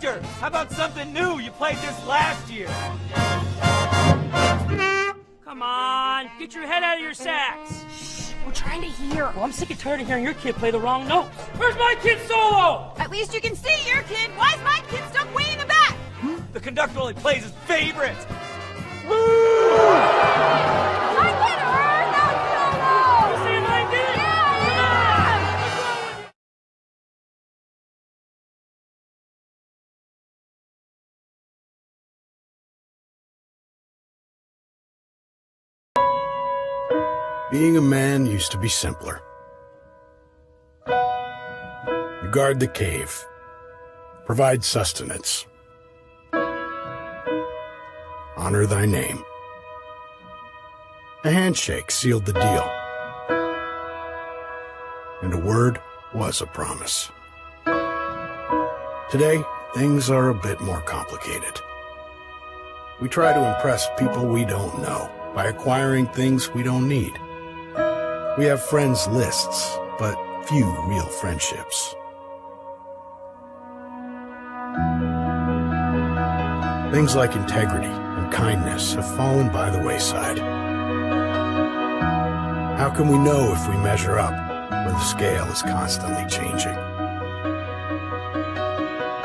Victor, how about something new? You played this last year. Come on, get your head out of your sacks. Shh, we're trying to hear. Well, I'm sick and tired of hearing your kid play the wrong notes. Where's my kid solo? At least you can see your kid. Why is my kid stuck way in the back? The conductor only plays his favorites. Woo! I get her! Not solo! You saying I did it? Yeah! Come on! What's wrong with you? Being a man used to be simpler. You guard the cave, provide sustenance, honor thy name. A handshake sealed the deal, and a word was a promise. Today, things are a bit more complicated. We try to impress people we don't know by acquiring things we don't need. We have friends lists, but few real friendships. Things like integrity and kindness have fallen by the wayside. How can we know if we measure up when the scale is constantly changing?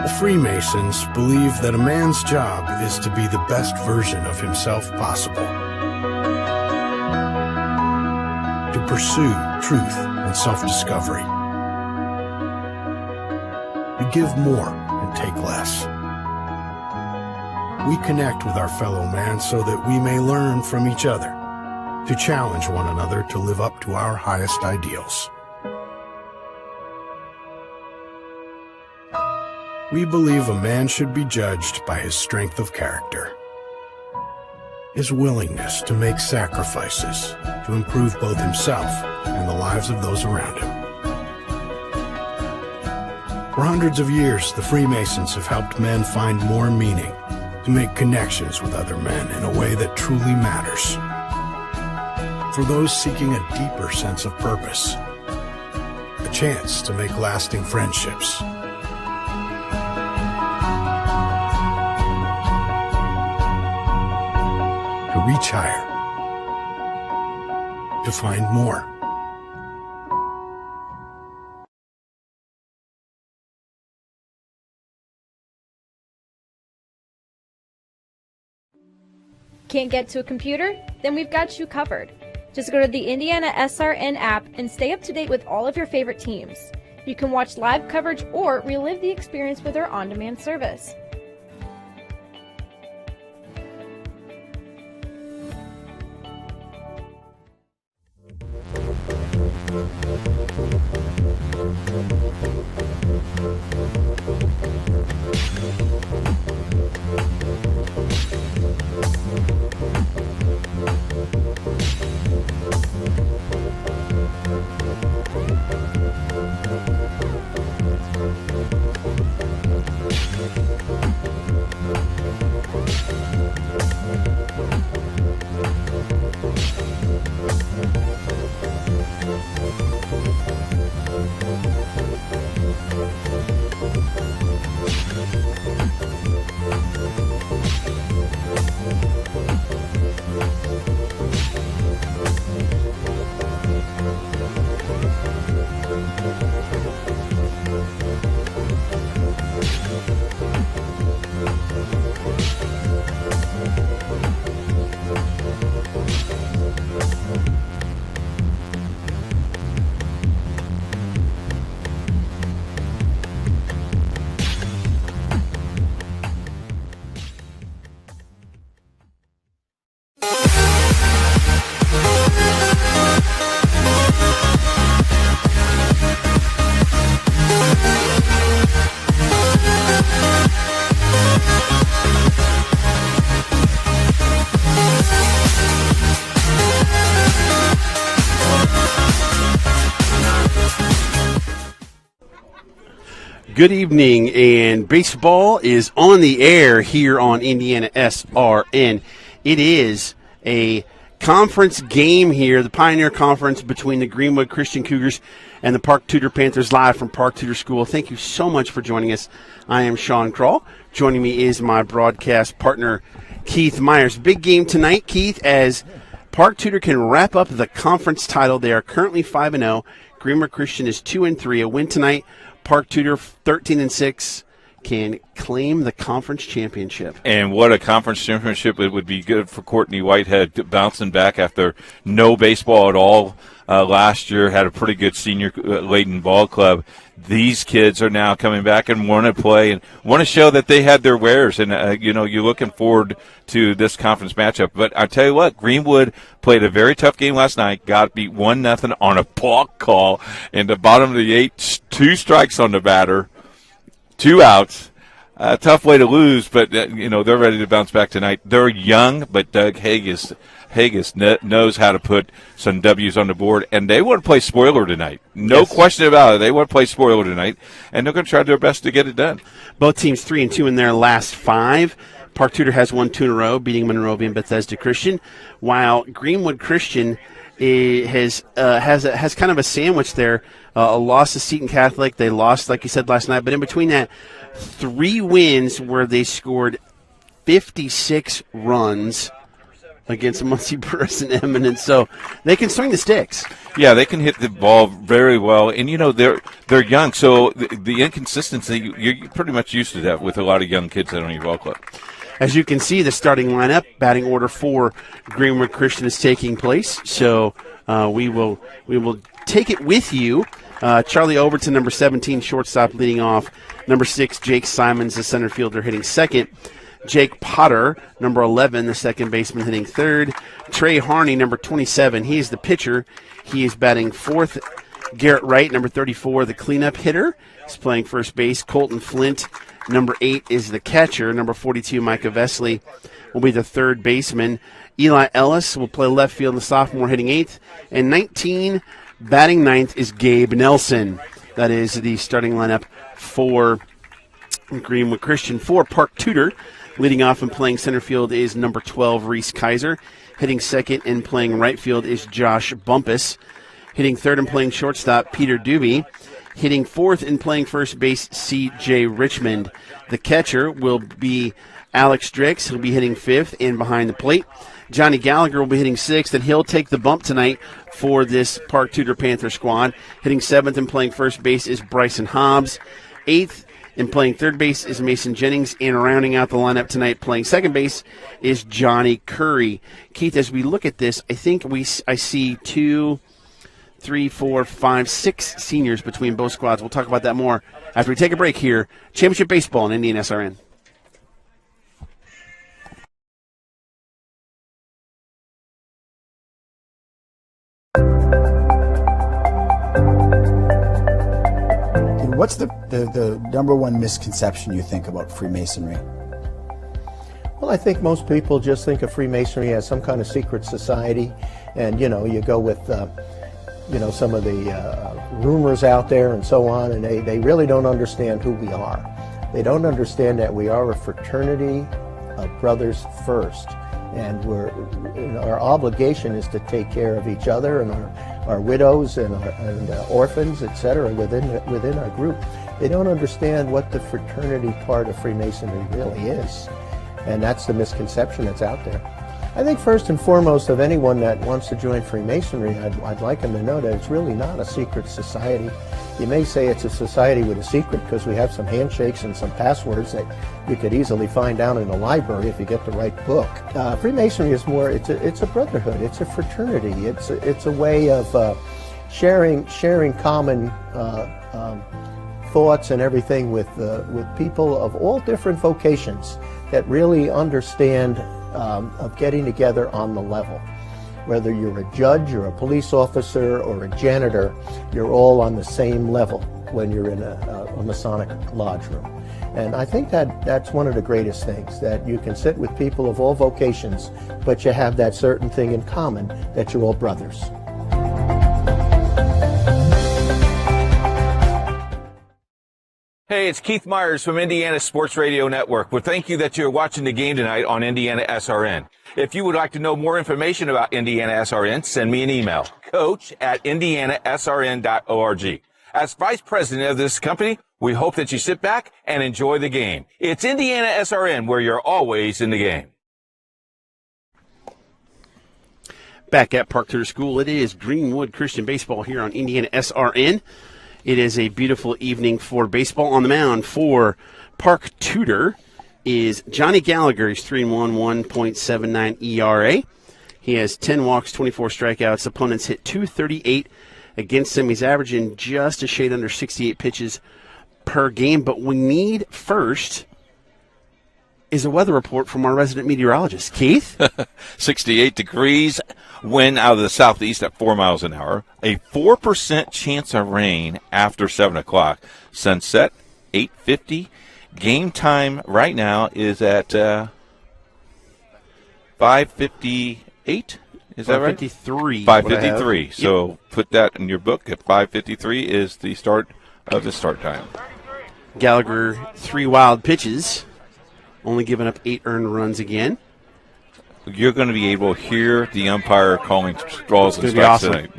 The Freemasons believe that a man's job is to be the best version of himself possible, to pursue truth and self-discovery. We give more and take less. We connect with our fellow man so that we may learn from each other, to challenge one another to live up to our highest ideals. We believe a man should be judged by his strength of character, his willingness to make sacrifices to improve both himself and the lives of those around him. For hundreds of years, the Freemasons have helped men find more meaning, to make connections with other men in a way that truly matters. For those seeking a deeper sense of purpose, a chance to make lasting friendships. To reach higher, to find more. Can't get to a computer? Then we've got you covered. Just go to the IndianaSRN app and stay up to date with all of your favorite teams. You can watch live coverage or relive the experience with our on-demand service. Good evening, and baseball is on the air here on Indiana SRN. It is a conference game here, the Pioneer Conference between the Greenwood Christian Cougars and the Park Tudor Panthers, live from Park Tudor School. Thank you so much for joining us. I am Sean Kroll. Joining me is my broadcast partner, Keith Myers. Big game tonight, Keith, as Park Tudor can wrap up the conference title. They are currently 5-0. Greenwood Christian is 2-3. A win tonight. Park Tudor 13-6. Can claim the conference championship. And what a conference championship. It would be good for Courtney Whitehead, bouncing back after no baseball at all last year. Had a pretty good senior-laden ball club. These kids are now coming back and want to play and want to show that they had their wares. And, you're looking forward to this conference matchup. But I tell you what, Greenwood played a very tough game last night, got beat 1-0 on a balk call in the bottom of the 8th, 2 strikes on the batter. 2 outs. Tough way to lose, but, they're ready to bounce back tonight. They're young, but Doug Haggis knows how to put some W's on the board, and they want to play spoiler tonight. No question about it. They want to play spoiler tonight, and they're going to try their best to get it done. Both teams 3-2 in their last 5. Park Tudor has won 2 in a row, beating Monrovia and Bethesda Christian, while Greenwood Christian has kind of a sandwich there. A loss to Seton Catholic. They lost, like you said, last night. But in between that, 3 wins where they scored 56 runs against Muncie Burris and Eminence. So they can swing the sticks. Yeah, they can hit the ball very well. And, they're young. So the inconsistency, you're pretty much used to that with a lot of young kids that are on your ball club. As you can see, the starting lineup, batting order for Greenwood Christian is taking place. So we will take it with you. Charlie Overton, number 17, shortstop, leading off. Number 6, Jake Simons, the center fielder, hitting second. Jake Potter, number 11, the second baseman, hitting third. Trey Harney, number 27, he is the pitcher. He is batting fourth. Garrett Wright, number 34, the cleanup hitter, is playing first base. Colton Flint, number 8, is the catcher. Number 42, Micah Vesley, will be the third baseman. Eli Ellis will play left field, the sophomore, hitting 8th. And 19, batting 9th, is Gabe Nelson. That is the starting lineup for Greenwood Christian. For Park Tudor, leading off and playing center field is number 12, Reese Kaiser. Hitting second and playing right field is Josh Bumpus. Hitting third and playing shortstop, Peter Doobie. Hitting fourth and playing first base, C.J. Richmond. The catcher will be Alex Drix. He'll be hitting fifth and behind the plate. Johnny Gallagher will be hitting sixth, and he'll take the bump tonight for this Park Tudor Panther squad. Hitting seventh and playing first base is Bryson Hobbs. Eighth and playing third base is Mason Jennings. And rounding out the lineup tonight, playing second base, is Johnny Curry. Keith, as we look at this, I think I see 2, 3, 4, 5, 6 seniors between both squads. We'll talk about that more after we take a break here. Championship Baseball in IndianaSRN. What's the number one misconception you think about Freemasonry? Well, I think most people just think of Freemasonry as some kind of secret society, and you go with some of the rumors out there and so on, and they really don't understand who we are. They don't understand that we are a fraternity of brothers first, and our obligation is to take care of each other and our widows and orphans, etc., within our group. They don't understand what the fraternity part of Freemasonry really is, and that's the misconception that's out there. I think first and foremost of anyone that wants to join Freemasonry, I'd like them to know that it's really not a secret society. You may say it's a society with a secret because we have some handshakes and some passwords that you could easily find down in a library if you get the right book. Freemasonry is more, it's a brotherhood, it's a fraternity, it's a way of sharing common thoughts and everything with people of all different vocations that really understand of getting together on the level. Whether you're a judge or a police officer or a janitor, you're all on the same level when you're in a Masonic lodge room. And I think that's one of the greatest things, that you can sit with people of all vocations, but you have that certain thing in common, that you're all brothers. Hey, it's Keith Myers from Indiana Sports Radio Network. Well, thank you that you're watching the game tonight on IndianaSRN. If you would like to know more information about IndianaSRN, send me an email, coach@IndianaSRN.org. As vice president of this company, we hope that you sit back and enjoy the game. It's IndianaSRN, where you're always in the game. Back at Park Tudor School, it is Greenwood Christian Baseball here on IndianaSRN. It is a beautiful evening for baseball. On the mound for Park Tudor is Johnny Gallagher. He's 3-1, 1.79 ERA. He has 10 walks, 24 strikeouts. Opponents hit .238 against him. He's averaging just a shade under 68 pitches per game. But we need first is a weather report from our resident meteorologist. Keith? 68 degrees, wind out of the southeast at 4 miles an hour, a 4% chance of rain after 7 o'clock. Sunset, 8:50. Game time right now is at 5:58. Is that right? 5:53. 5:53. So put that in your book. At 5:53 is the start of the start time. Gallagher, 3 wild pitches, only giving up 8 earned runs again. You're going to be able to hear the umpire calling straws and strikes tonight.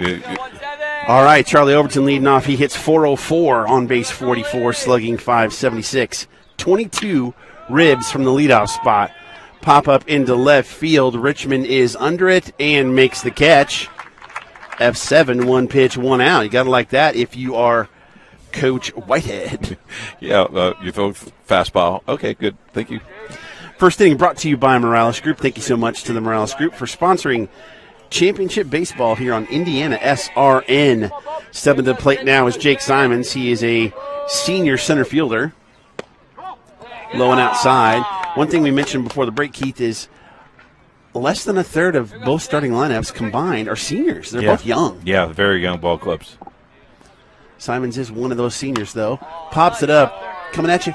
All right, Charlie Overton leading off. He hits .404 on base 44, slugging .576. 22 ribs from the leadoff spot. Pop up into left field. Richmond is under it and makes the catch. F7, 1 pitch, 1 out. You got to like that if you are Coach Whitehead. Yeah, you throw fastball. Okay, good. Thank you. First inning brought to you by Morales Group. Thank you so much to the Morales Group for sponsoring championship baseball here on IndianaSRN. Stepping to the plate now is Jake Simons. He is a senior center fielder. Low and outside. One thing we mentioned before the break, Keith, is less than a third of both starting lineups combined are seniors. They're both young. Yeah, very young ball clubs. Simons is one of those seniors, though. Pops it up. Coming at you.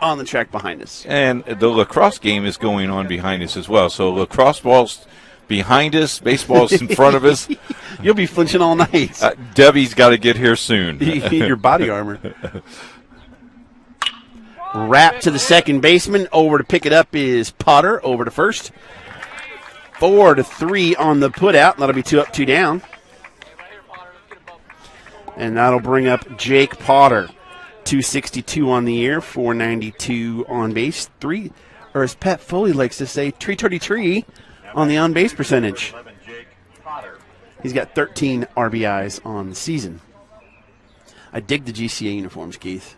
On the track behind us. And the lacrosse game is going on behind us as well. So lacrosse ball's behind us, baseball's in front of us. You'll be flinching all night. Debbie's got to get here soon. You need your body armor. Wrap to the second baseman. Over to pick it up is Potter. Over to first. 4-3 on the put out. That'll be 2 up, 2 down. And that'll bring up Jake Potter. 262 on the year, 492 on base, or as Pat Foley likes to say, 333 on the on-base percentage. He's got 13 RBIs on the season. I dig the GCA uniforms, Keith.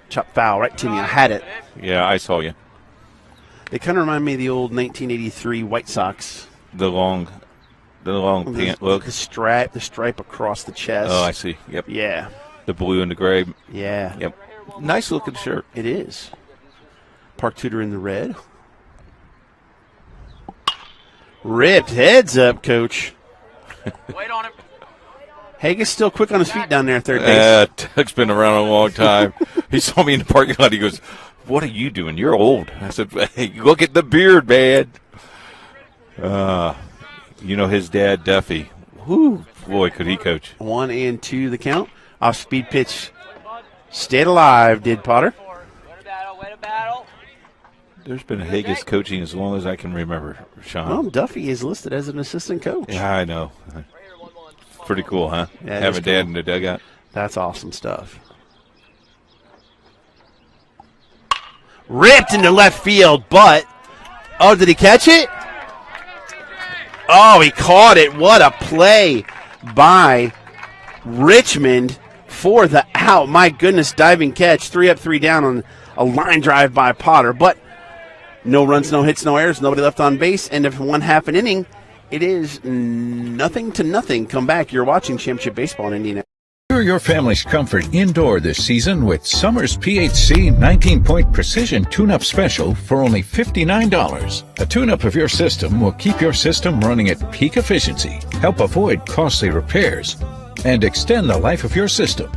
Chop foul right to me. I had it. Yeah, I saw you. They kind of remind me of the old 1983 White Sox. The long pant look. The stripe across the chest. Oh, I see. Yep. Yeah. The blue and the gray. Yeah. Yep. Nice looking shirt. It is. Park Tudor in the red. Ripped heads up, Coach. Wait on him. Haig is still quick on his feet down there at third base. Tuck's been around a long time. He saw me in the parking lot. He goes, "What are you doing? You're old." I said, "Hey, look at the beard, man." You know his dad, Duffy. Whoo, boy, could he coach. 1-2 the count. Off-speed pitch. Stayed alive, did Potter. Way to battle. There's been Haggis coaching as long as I can remember, Sean. Well, Duffy is listed as an assistant coach. Yeah, I know. Pretty cool, huh? Yeah, Have a dad in the dugout. That's awesome stuff. Ripped into left field, but... Oh, did he catch it? Oh, he caught it. What a play by Richmond for the out. My goodness, diving catch. 3 up, 3 down on a line drive by Potter. But no runs, no hits, no errors. Nobody left on base. End of 1/2 an inning. It is 0-0. Come back. You're watching Championship Baseball in Indiana. Secure your family's comfort indoor this season with Summers PHC 19-point precision tune-up special for only $59. A tune-up of your system will keep your system running at peak efficiency, help avoid costly repairs, and extend the life of your system.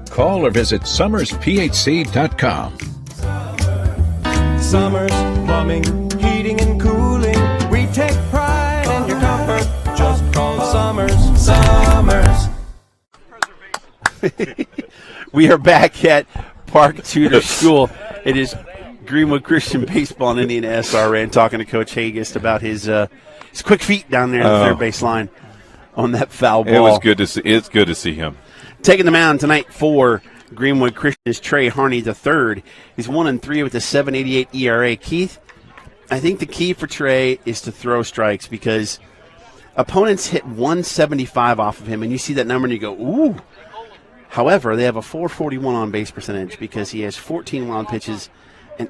Call or visit summersphc.com. Summers Plumbing, Heating and Cooling. We take pride in your comfort. Just call Summers. We are back at Park Tudor School. It is Greenwood Christian Baseball and IndianaSRN talking to Coach Hagist about his quick feet down there at the third baseline on that foul ball. It was good to see. It's good to see him. Taking the mound tonight for Greenwood Christian is Trey Harney III. He's 1-3 with a 7.88 ERA. Keith, I think the key for Trey is to throw strikes because opponents hit 175 off of him, and you see that number and you go, ooh. However, they have a 441 on base percentage because he has 14 wild pitches and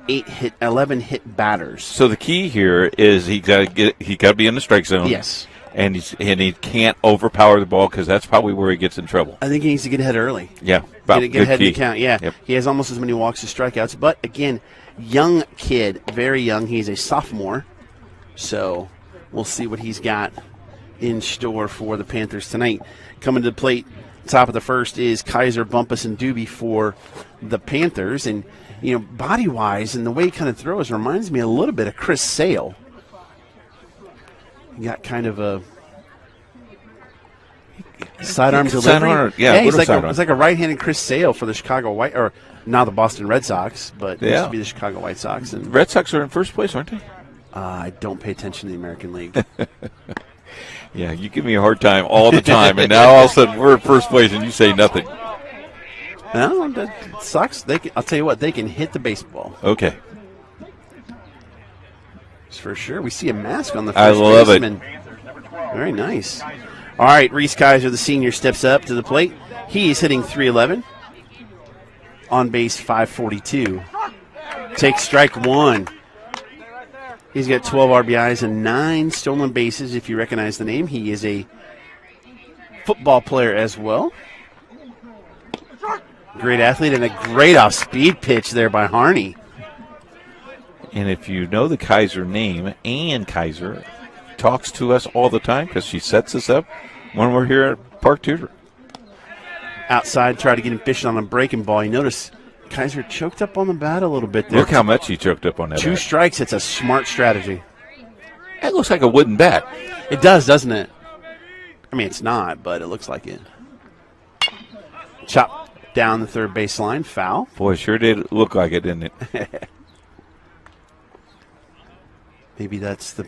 11 hit batters. So the key here is he got to be in the strike zone. Yes. And he can't overpower the ball because that's probably where he gets in trouble. I think he needs to get ahead early. Yeah. Get ahead in the count, yeah. Yep. He has almost as many walks as strikeouts. But, again, young kid, very young. He's a sophomore. So we'll see what he's got in store for the Panthers tonight. Coming to the plate, top of the first is Kaiser, Bumpus, and Doobie for the Panthers. And, you know, body-wise and the way he kind of throws reminds me a little bit of Chris Sale. He got kind of a sidearm delivery. He's like a right-handed Chris Sale for the Chicago White, or now the Boston Red Sox, but used to be the Chicago White Sox. And Red Sox are in first place, aren't they? I don't pay attention to the American League. Yeah, you give me a hard time all the time, and now all of a sudden we're in first place and you say nothing. No, the Sox. I'll tell you what, they can hit the baseball. Okay. For sure. We see a mask on the first baseman. It. Very nice. All right, Reese Kaiser, the senior, steps up to the plate. He's hitting .311. On base, .542. Takes strike one. He's got 12 RBIs and 9 stolen bases, if you recognize the name. He is a football player as well. Great athlete and a great off-speed pitch there by Harney. And if you know the Kaiser name, Ann Kaiser talks to us all the time because she sets us up when we're here at Park Tudor. Outside, try to get him fishing on a breaking ball. You notice Kaiser choked up on the bat a little bit there. Look how much he choked up on that 2 bat. strikes, it's a smart strategy. That looks like a wooden bat. It does, doesn't it? I mean, it's not, but it looks like it. Chop down the third baseline, foul. Boy, sure did look like it, didn't it? Maybe that's the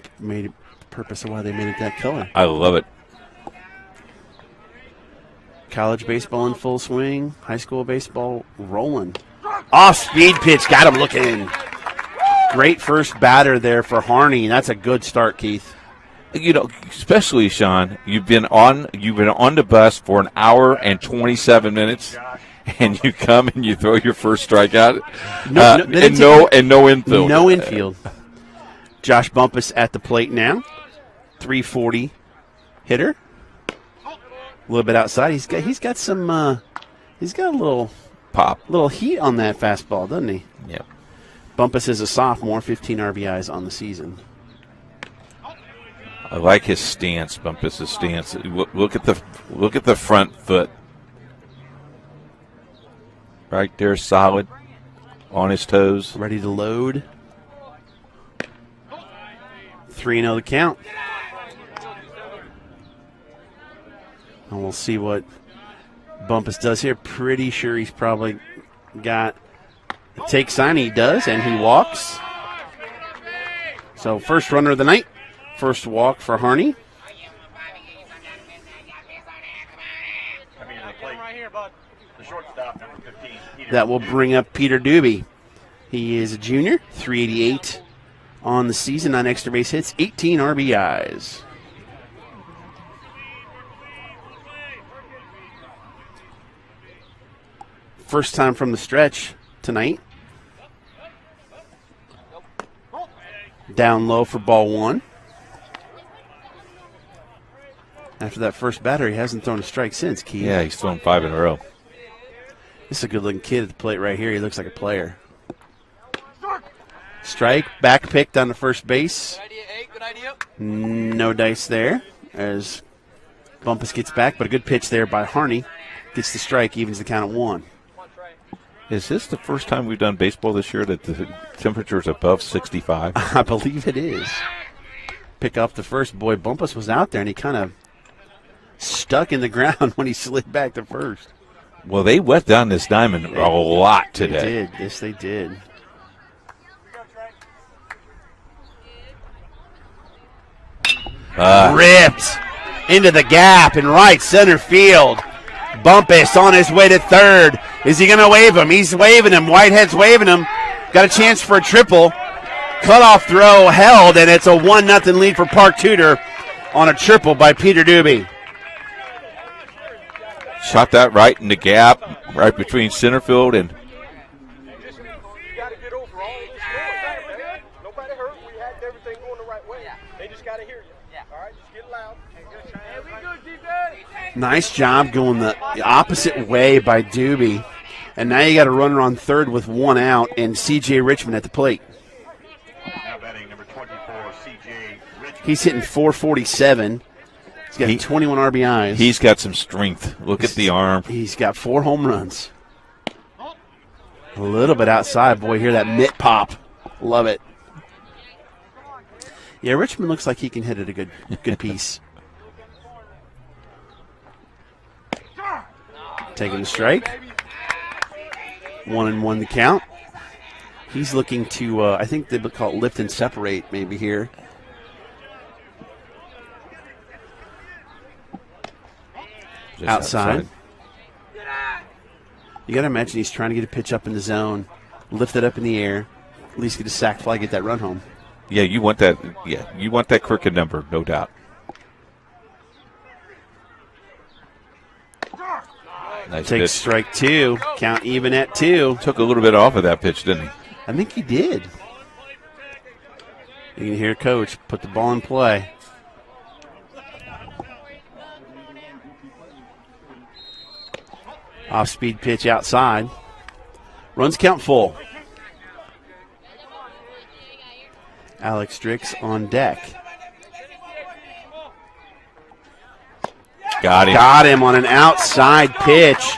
purpose of why they made it that color. I love it. College baseball in full swing. High school baseball rolling. Off-speed pitch. Got him looking. Great first batter there for Harney. That's a good start, Keith. You know, especially, Sean, you've been on the bus for an hour and 27 minutes, and you come and you throw your first strikeout. No infield. No infield. Josh Bumpus at the plate now. .340 hitter. A little bit outside. He's got some. He's got a little pop, little heat on that fastball, doesn't he? Yeah. Bumpus is a sophomore, 15 RBIs on the season. I like his stance, Bumpus' stance. Look at the front foot. Right there, solid, on his toes, ready to load. 3-0 the count. And we'll see what Bumpus does here. Pretty sure he's probably got a take sign. He does, and he walks. So first runner of the night. First walk for Harney. That will bring up Peter Doobie. He is a junior, .388 on the season, 9 extra base hits, 18 RBIs. First time from the stretch tonight. Down low for ball one. After that first batter, he hasn't thrown a strike since, Keith. Yeah, he's thrown 5 in a row. This is a good-looking kid at the plate right here. He looks like a player. Strike, back pick down to first base. Good idea. No dice there as Bumpus gets back, but a good pitch there by Harney. Gets the strike, evens the count at 1. Is this the first time we've done baseball this year that the temperature is above 65? I believe it is. Pick up the first. Boy, Bumpus was out there, and he kind of stuck in the ground when he slid back to first. Well, they wet down this diamond a lot today. They did. Yes, they did. Ripped into the gap in right center field. Bumpus on his way to third. Is he going to wave him? He's waving him. Whitehead's waving him. Got a chance for a triple. Cutoff throw held, and it's a 1-0 lead for Park Tudor on a triple by Peter Doobie. Shot that right in the gap, right between center field and. Nice job going the opposite way by Doobie. And now you got a runner on third with one out, and C.J. Richmond at the plate. He's hitting .447. He's got 21 RBIs. He's got some strength. Look at the arm. He's got 4 home runs. A little bit outside. Boy, hear that mitt pop. Love it. Yeah, Richmond looks like he can hit it a good piece. Taking the strike. 1-1 the count. He's looking to, I think they would call it lift and separate maybe here. Just outside. You got to imagine he's trying to get a pitch up in the zone, lift it up in the air, at least get a sac fly, get that run home. Yeah, you want that. Yeah, you want that crooked number, no doubt. Nice Takes pitch. strike 2. Count even at 2. Took a little bit off of that pitch, didn't he? I think he did. You can hear Coach put the ball in play. Off-speed pitch outside. Runs count full. Alex Drix on deck. Got him. Got him on an outside pitch.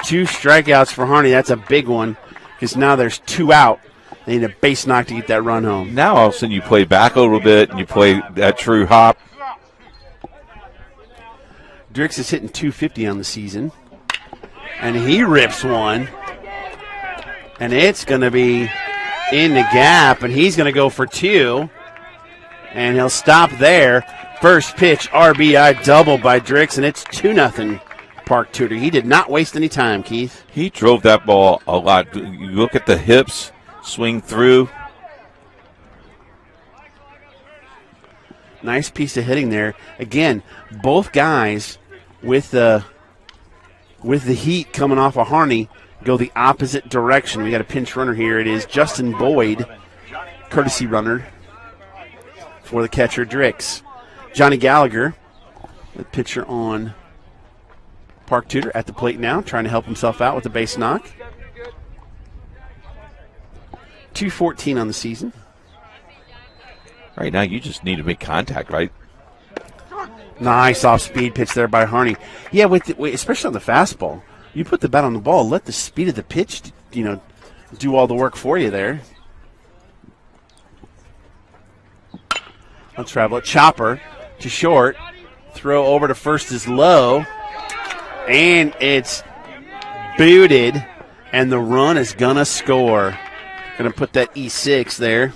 2 strikeouts for Harney. That's a big one because now there's 2 out. They need a base knock to get that run home. Now all of a sudden you play back a little bit and you play that true hop. Drix is hitting .250 on the season. And he rips one. And it's going to be in the gap, and he's going to go for 2. And he'll stop there. First pitch, RBI double by Drix, and it's 2-0 Park Tudor. He did not waste any time, Keith. He drove that ball a lot. You look at the hips, swing through. Nice piece of hitting there. Again, both guys with the heat coming off of Harney go the opposite direction. We got a pinch runner here. It is Justin Boyd, courtesy runner for the catcher, Drix. Johnny Gallagher, the pitcher on Park Tudor, at the plate now, trying to help himself out with the base knock. 2:14 on the season. Right now you just need to make contact, right? Nice off-speed pitch there by Harney. Yeah, especially on the fastball. You put the bat on the ball, let the speed of the pitch, do all the work for you there. Let's travel it. Chopper to short. Throw over to first is low. And it's booted. And the run is going to score. Going to put that E6 there.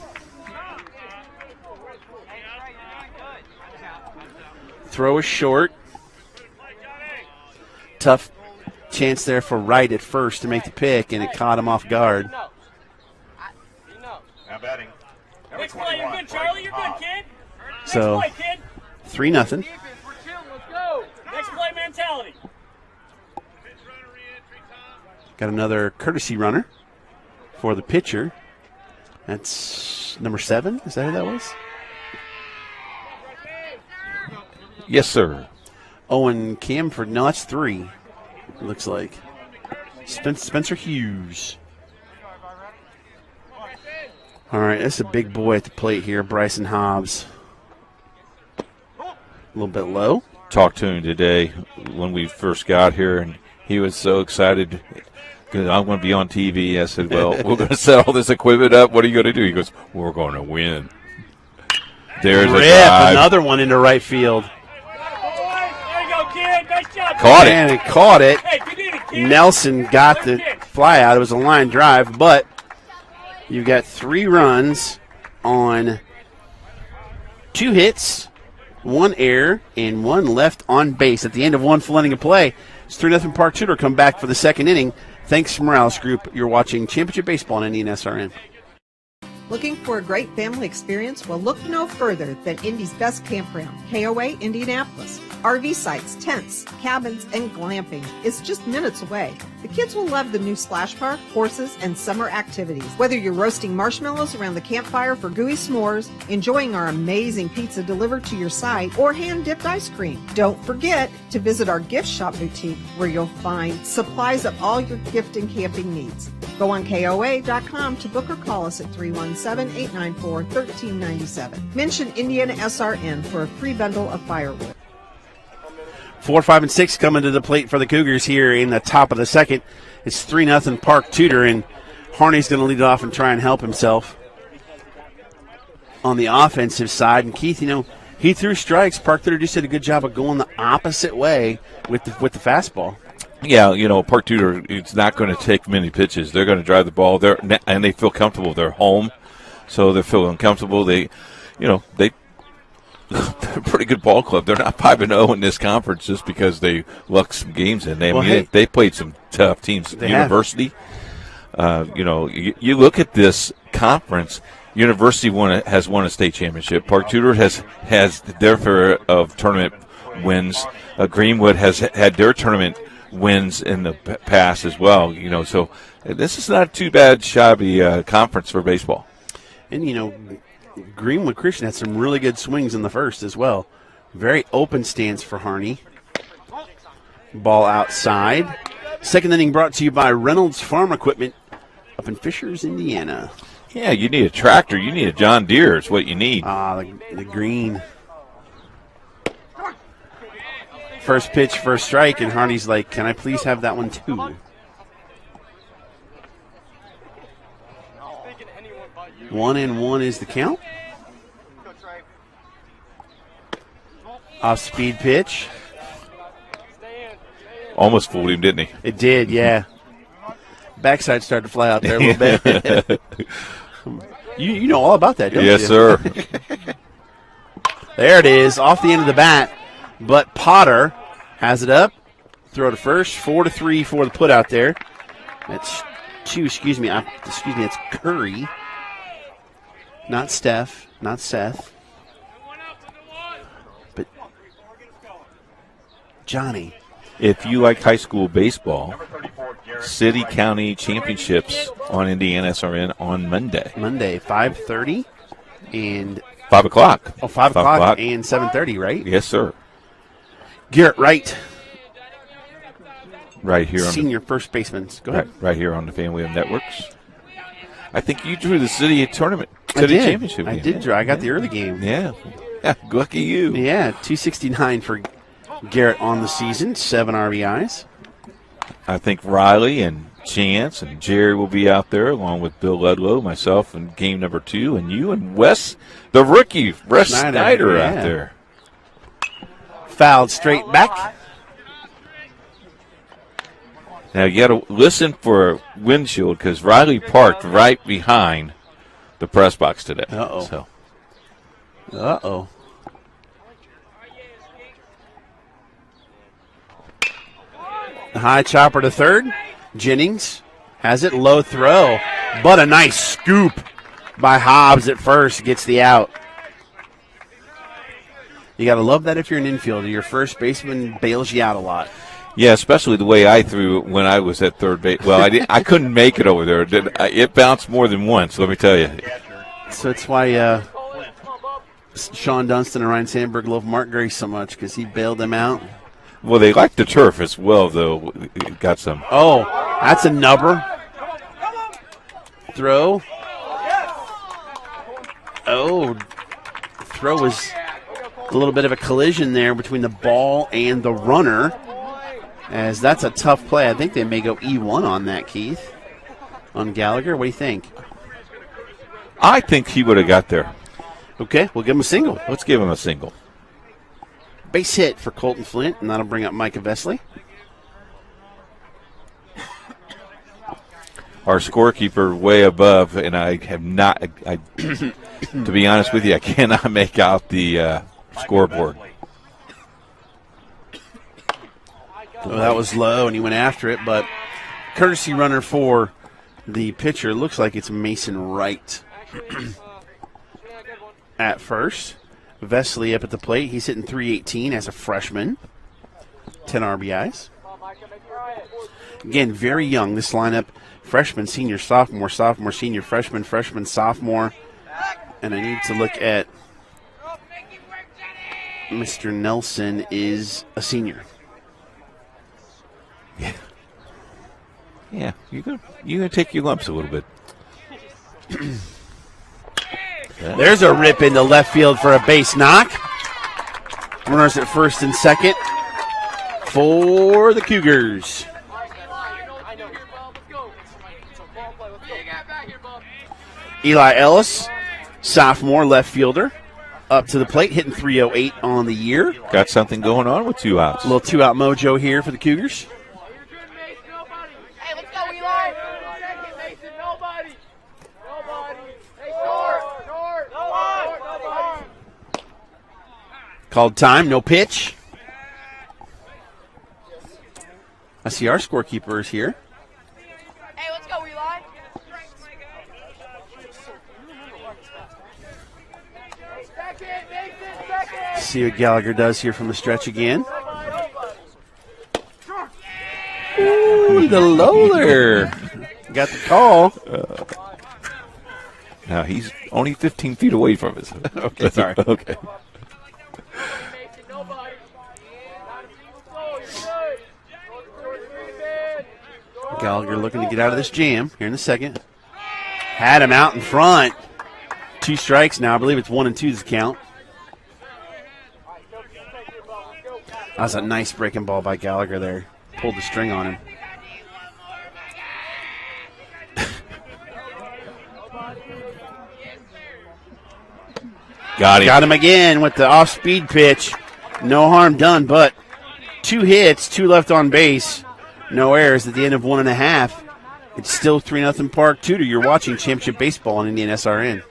Throw is short. Tough chance there for Wright at first to make the pick, and it caught him off guard. Now batting. Next play, you're good, Charlie. You're good, kid. So, 3-0. Let's go. Next play mentality. Got another courtesy runner for the pitcher. That's number 7. Is that who that was? Yes, sir. Owen Camford. No, that's 3. It looks like. Spencer Hughes. All right, that's a big boy at the plate here, Bryson Hobbs. A little bit low. Talked to him today when we first got here, and he was so excited. I'm going to be on TV. I said, well, we're going to set all this equipment up. What are you going to do? He goes, we're going to win. There's a drive. Another one into right field. There you go, kid. Nice job. Caught it. And he caught it. Hey, you did it, Nelson got the fly out. It was a line drive, but you've got 3 runs on 2 hits, 1 error, and 1 left on base. At the end of 1 full inning of play, it's 3-0 Park Tudor. Come back for the second inning. Thanks, Morales Group. You're watching Championship Baseball on IndianaSRN. Looking for a great family experience? Well, look no further than Indy's best campground, KOA Indianapolis. RV sites, tents, cabins, and glamping is just minutes away. The kids will love the new splash park, horses, and summer activities. Whether you're roasting marshmallows around the campfire for gooey s'mores, enjoying our amazing pizza delivered to your site, or hand-dipped ice cream. Don't forget to visit our gift shop boutique where you'll find supplies of all your gift and camping needs. Go on KOA.com to book or call us at 317-894-1397. Mention IndianaSRN for a free bundle of firewood. 4, 5, and 6 coming to the plate for the Cougars here in the top of the second. It's 3-0 Park Tudor, and Harney's going to lead it off and try and help himself on the offensive side. And Keith, he threw strikes. Park Tudor just did a good job of going the opposite way with the fastball. Yeah, Park Tudor, it's not going to take many pitches. They're going to drive the ball there, and they feel comfortable. They're home, so they're feeling comfortable. They're a pretty good ball club. They're not 5-0 in this conference just because they lucked some games in. They played some tough teams. University, you look at this conference. University has won a state championship. Park Tudor has their fair of tournament wins. Greenwood has had their tournament wins in the past as well. So this is not too bad, shabby conference for baseball. And Greenwood Christian had some really good swings in the first as well. Very open stance for Harney. Ball outside. Second inning brought to you by Reynolds Farm Equipment up in Fishers, Indiana. Yeah, you need a tractor. You need a John Deere is what you need. The green. First pitch, first strike, and Harney's like, can I please have that one too? 1-1 is the count. Off speed pitch. Almost fooled him, didn't he? It did, yeah. Backside started to fly out there a little bit. You know all about that, don't you? Yes, sir. There it is, off the end of the bat. But Potter has it up. Throw to first. 4-3 for the put out there. That's it's Curry. Not Steph, not Seth. But Johnny. If you like high school baseball, city county championships on IndianaSRN on Monday. Monday, 5:30 and 5 o'clock. Oh, 5 o'clock and 7:30, right? Yes, sir. Garrett Wright. Right here. Senior first baseman. Go ahead. Right here on the Family of Networks. I think you drew the city tournament. City championship game. I did draw. I got the early game. Yeah. Lucky you. Yeah, 269 for Garrett on the season, 7 RBIs. I think Riley and Chance and Jerry will be out there along with Bill Ludlow, myself, in game number 2, and you and Wes, the rookie, Wes Snyder out there. Fouled straight back. Now you got to listen for a windshield because Riley parked right behind the press box today. Uh-oh. High chopper to third. Jennings has it, low throw, but a nice scoop by Hobbs at first, gets the out. You got to love that if you're an infielder. Your first baseman bails you out a lot. Yeah, especially the way I threw when I was at third base. Well, I couldn't make it over there. It bounced more than once, let me tell you. So that's why Sean Dunston and Ryan Sandberg love Mark Gray so much, because he bailed them out. Well, they like the turf as well, though. Got some. Oh, that's a nubber. Throw. Oh, throw was a little bit of a collision there between the ball and the runner, as that's a tough play. I think they may go E1 on that, Keith, on Gallagher. What do you think? I think he would have got there. Okay, we'll give him a single. Let's give him a single. Base hit for Colton Flint, and that'll bring up Micah Vesley. our scorekeeper way above, and I have not. To be honest with you, I cannot make out the scoreboard. Well, that was low, and he went after it, but courtesy runner for the pitcher. Looks like it's Mason Wright at first. Vesley up at the plate. He's hitting .318 as a freshman. 10 RBIs. Again, very young, this lineup. Freshman, senior, sophomore, sophomore, senior, freshman, freshman, sophomore. And I need to look at Mr. Nelson is a senior. Yeah, you're gonna take your lumps a little bit. There's a rip into left field for a base knock. Runners at first and second for the Cougars. Eli Ellis, sophomore left fielder, up to the plate, hitting .308 on the year. Got something going on with 2 outs. A little 2-out mojo here for the Cougars. Hey, let's go, Eli. Second, Mason. Nobody. Hey, short. Called time, no pitch. I see our scorekeeper is here. Hey, let's go, Eli. See what Gallagher does here from the stretch again. Ooh, the loader. Got the call. Now he's only 15 feet away from us. Okay, sorry. Okay. Gallagher looking to get out of this jam here in the second. Had him out in front. 2 strikes now. I believe it's 1 and 2 is the count. That was a nice breaking ball by Gallagher there. Pulled the string on him. Got him again with the off-speed pitch. No harm done, but 2 hits, 2 left on base. No errors at the end of 1.5. It's still 3-0 Park Tudor. You're watching Championship Baseball on IndianaSRN.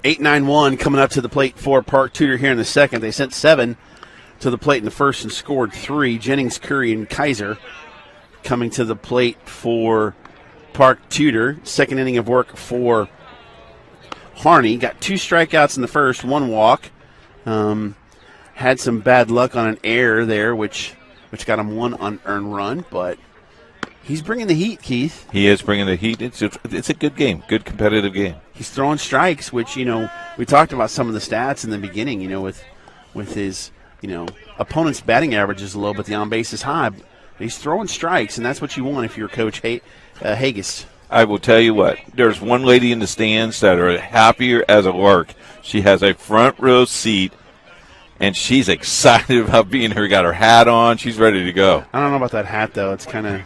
.891 coming up to the plate for Park Tudor here in the second. They sent 7 to the plate in the first and scored 3. Jennings, Curry, and Kaiser coming to the plate for Park Tudor. Second inning of work for Harney. Got 2 strikeouts in the first, 1 walk. Had some bad luck on an error there, which got him 1 unearned run, but he's bringing the heat, Keith. He is bringing the heat. It's a good game, good competitive game. He's throwing strikes, which, we talked about some of the stats in the beginning, with his, opponent's batting average is low, but the on-base is high. But he's throwing strikes, and that's what you want if you're Coach Haggis. I will tell you what, there's one lady in the stands that are happier as a lark. She has a front row seat, and she's excited about being here. Got her hat on. She's ready to go. I don't know about that hat, though. It's kind of...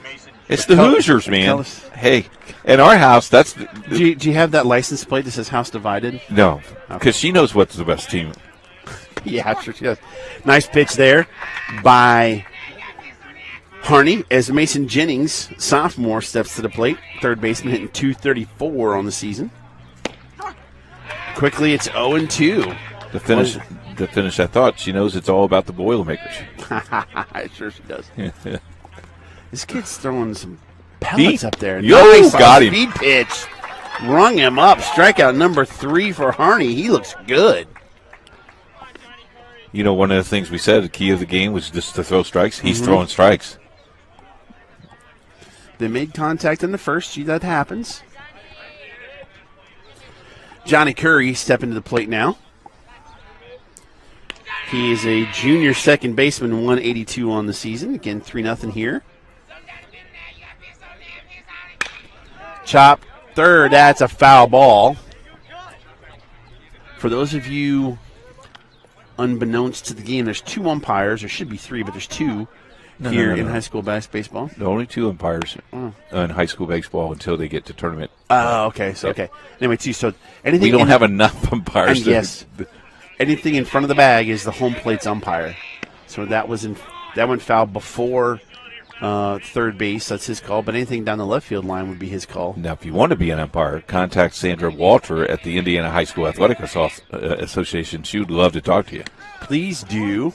It's the Hoosiers, man. Hey, in our house, that's... Do you have that license plate that says House Divided? No, because she knows what's the best team. Yeah, I'm sure she does. Nice pitch there by Harney as Mason Jennings, sophomore, steps to the plate. Third baseman hitting .234 on the season. Quickly, it's 0-2. The finish, I thought she knows it's all about the Boilermakers. Sure she does. This kid's throwing some pellets up there. Yo, nice got him. Speed pitch. Rung him up. Strikeout number 3 for Harney. He looks good. One of the things we said, the key of the game was just to throw strikes. He's throwing strikes. They made contact in the first. Gee, that happens. Johnny Curry stepping to the plate now. He is a junior second baseman, 182 on the season. Again, 3-0 here. Chop, third. That's a foul ball. For those of you unbeknownst to the game, there's 2 umpires. There should be 3, but there's 2 here in high school baseball. The only 2 umpires in high school baseball until they get to tournament. Oh, okay. So, okay. Anyway, 2. So anything we don't have enough umpires. And yes. Anything in front of the bag is the home plate's umpire. So that went foul before third base. That's his call. But anything down the left field line would be his call. Now, if you want to be an umpire, contact Sandra Walter at the Indiana High School Athletic Association. She would love to talk to you. Please do.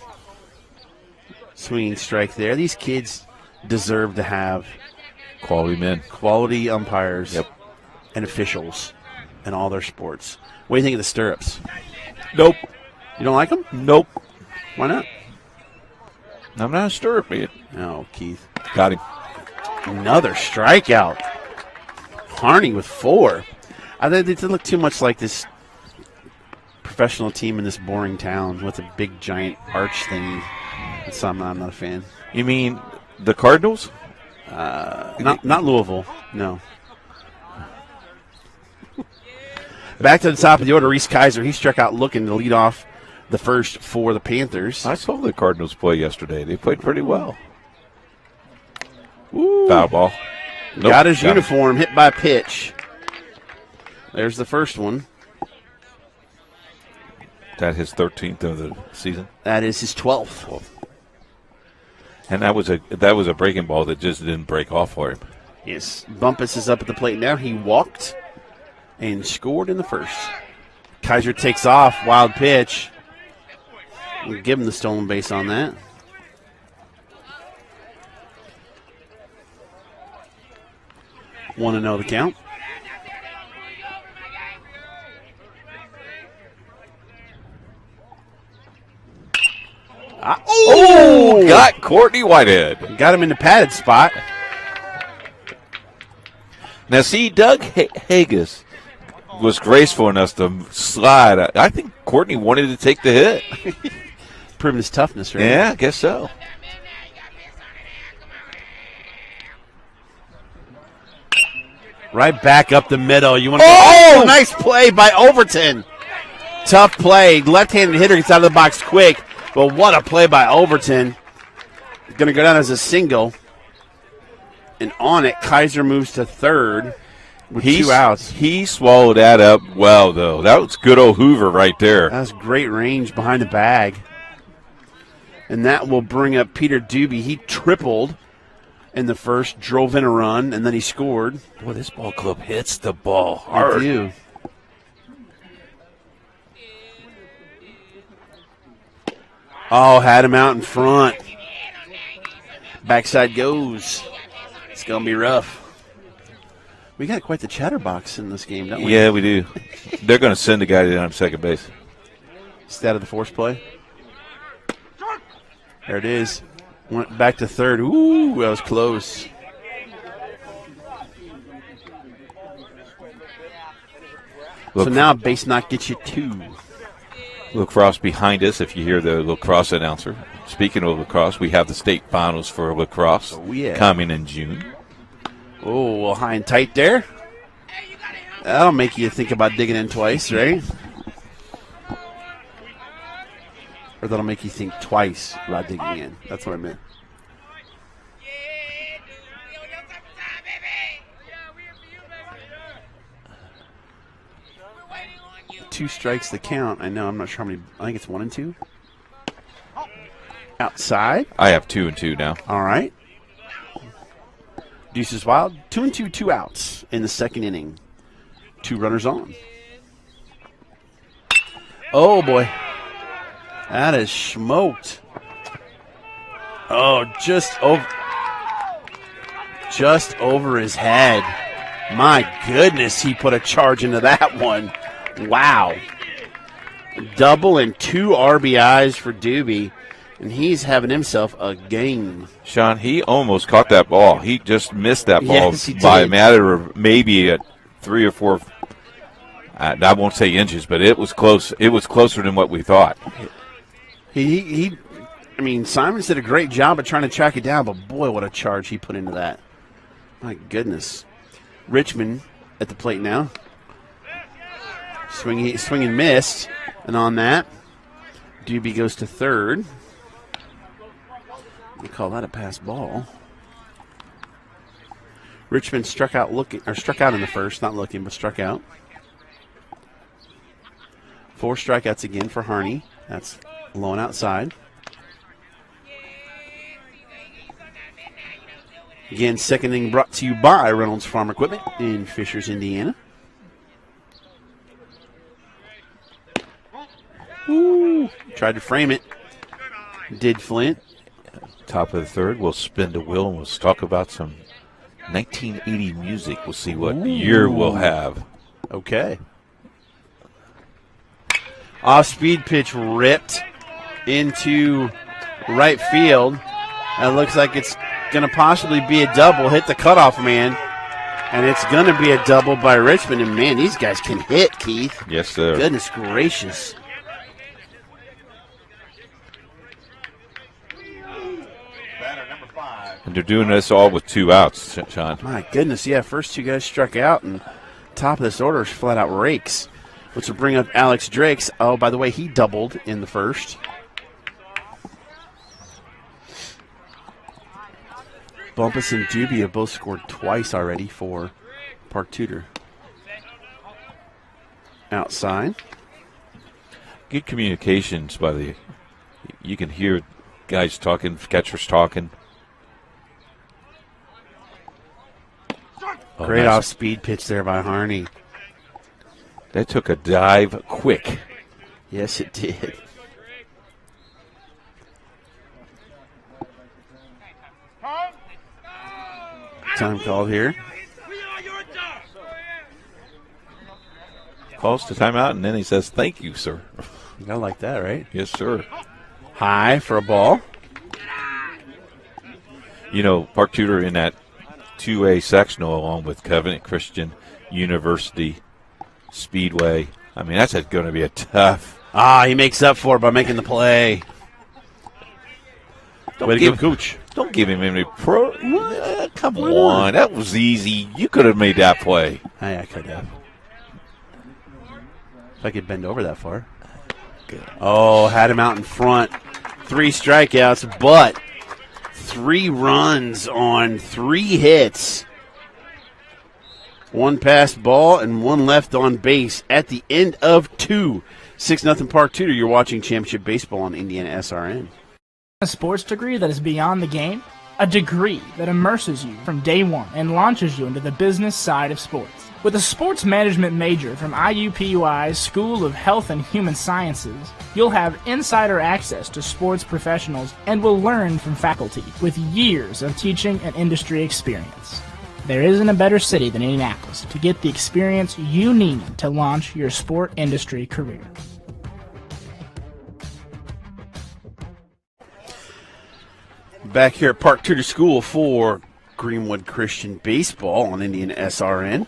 Swinging strike there. These kids deserve to have quality men, quality umpires, yep, and officials in all their sports. What do you think of the stirrups? Nope. You don't like them? Nope. Why not? I'm not a stirrup man. Oh, Keith. Got him. Another strikeout. Harney with 4. I think they look too much like this professional team in this boring town with a big giant arch thing. That's I'm not a fan. You mean the Cardinals? Not Louisville. No. Back to the top of the order, Reese Kaiser. He struck out looking to lead off the first for the Panthers. I saw the Cardinals play yesterday. They played pretty well. Ooh. Foul ball. Nope, got his uniform hit by a pitch. There's the first one. That his 13th of the season? That is his 12th. And that was a breaking ball that just didn't break off for him. Yes. Bumpus is up at the plate now. He walked and scored in the first. Kaiser takes off. Wild pitch. We'll give him the stolen base on that. Want to know the count? Got Courtney Whitehead. Got him in the padded spot. Now, see, Doug Haggis was graceful enough to slide. I think Courtney wanted to take the hit. Proving his toughness, right? Yeah, I guess so. Right back up the middle. You want to nice play by Overton. Tough play. Left-handed hitter gets out of the box quick. But what a play by Overton. Going to go down as a single. And on it, Kaiser moves to third with 2 outs. He swallowed that up well, though. That was good old Hoover right there. That was great range behind the bag. And that will bring up Peter Doobie. He tripled in the first, drove in a run, and then he scored. Boy, this ball club hits the ball hard. They do. Oh, had him out in front. Backside goes. It's going to be rough. We got quite the chatterbox in this game, don't we? Yeah, we do. They're going to send a guy down to second base. Instead of the force play. There it is. Went back to third. Ooh, that was close. So now base knock gets you 2. Lacrosse behind us, if you hear the lacrosse announcer. Speaking of lacrosse, we have the state finals for lacrosse coming in June. Oh, well, high and tight there. That'll make you think about digging in twice, right? Or that'll make you think twice about digging in. That's what I meant. Two strikes the count. I know. I'm not sure how many. I think it's 1 and 2. Outside. I have 2 and 2 now. All right. Deuces Wild. 2 and 2, 2 outs in the second inning. 2 runners on. Oh, boy. That is smoked. Oh, just over his head. My goodness, he put a charge into that one. Wow. Double and 2 RBIs for Doobie, and he's having himself a game. Sean, he almost caught that ball. He just missed that ball by a matter of maybe 3 or 4. I won't say inches, but it was close. It was closer than what we thought. I mean, Simons did a great job of trying to track it down, but boy, what a charge he put into that. My goodness. Richmond at the plate now. Swing and missed. And on that, Doobie goes to third. We call that a pass ball. Richmond struck out in the first, not looking, but struck out. 4 strikeouts again for Harney. That's low and outside. Again, second inning brought to you by Reynolds Farm Equipment in Fishers, Indiana. Ooh, tried to frame it. Did Flint. Top of the third, we'll spin the wheel and we'll talk about some 1980 music. We'll see what year we'll have. Okay. Off-speed pitch ripped into right field. That looks like it's going to possibly be a double. Hit the cutoff man. And it's going to be a double by Richmond. And, man, these guys can hit, Keith. Yes, sir. Goodness gracious. And they're doing this all with 2 outs, Sean. My goodness, yeah. First 2 guys struck out, and top of this order is flat out rakes. Which will bring up Alex Drakes. Oh, by the way, he doubled in the first. Bumpus and Doobie have both scored twice already for Park Tudor. Outside. Good communications you can hear guys talking, catchers talking. Great nice. off-speed pitch there by Harney. That took a dive quick. Yes, it did. Time called here. Calls to timeout, and then he says, "Thank you, sir." You gotta like that, right? Yes, sir. High for a ball. You know, Park Tudor in that 2A sectional along with Covenant Christian University Speedway. I mean, that's going to be a tough. He makes up for it by making the play. Way to go, Coach. Don't give him any pro. Come on, that was easy. You could have made that play. Hey, I could have. If I could bend over that far. Good. Oh, had him out in front. 3 strikeouts, but 3 runs on 3 hits. 1 passed ball and 1 left on base at the end of 2. 6-0 Park Tudor. You're watching Championship Baseball on IndianaSRN. A sports degree that is beyond the game? A degree that immerses you from day one and launches you into the business side of sports. With a sports management major from IUPUI's School of Health and Human Sciences, you'll have insider access to sports professionals and will learn from faculty with years of teaching and industry experience. There isn't a better city than Indianapolis to get the experience you need to launch your sport industry career. Back here at Park Tudor School for Greenwood Christian Baseball on IndianaSRN.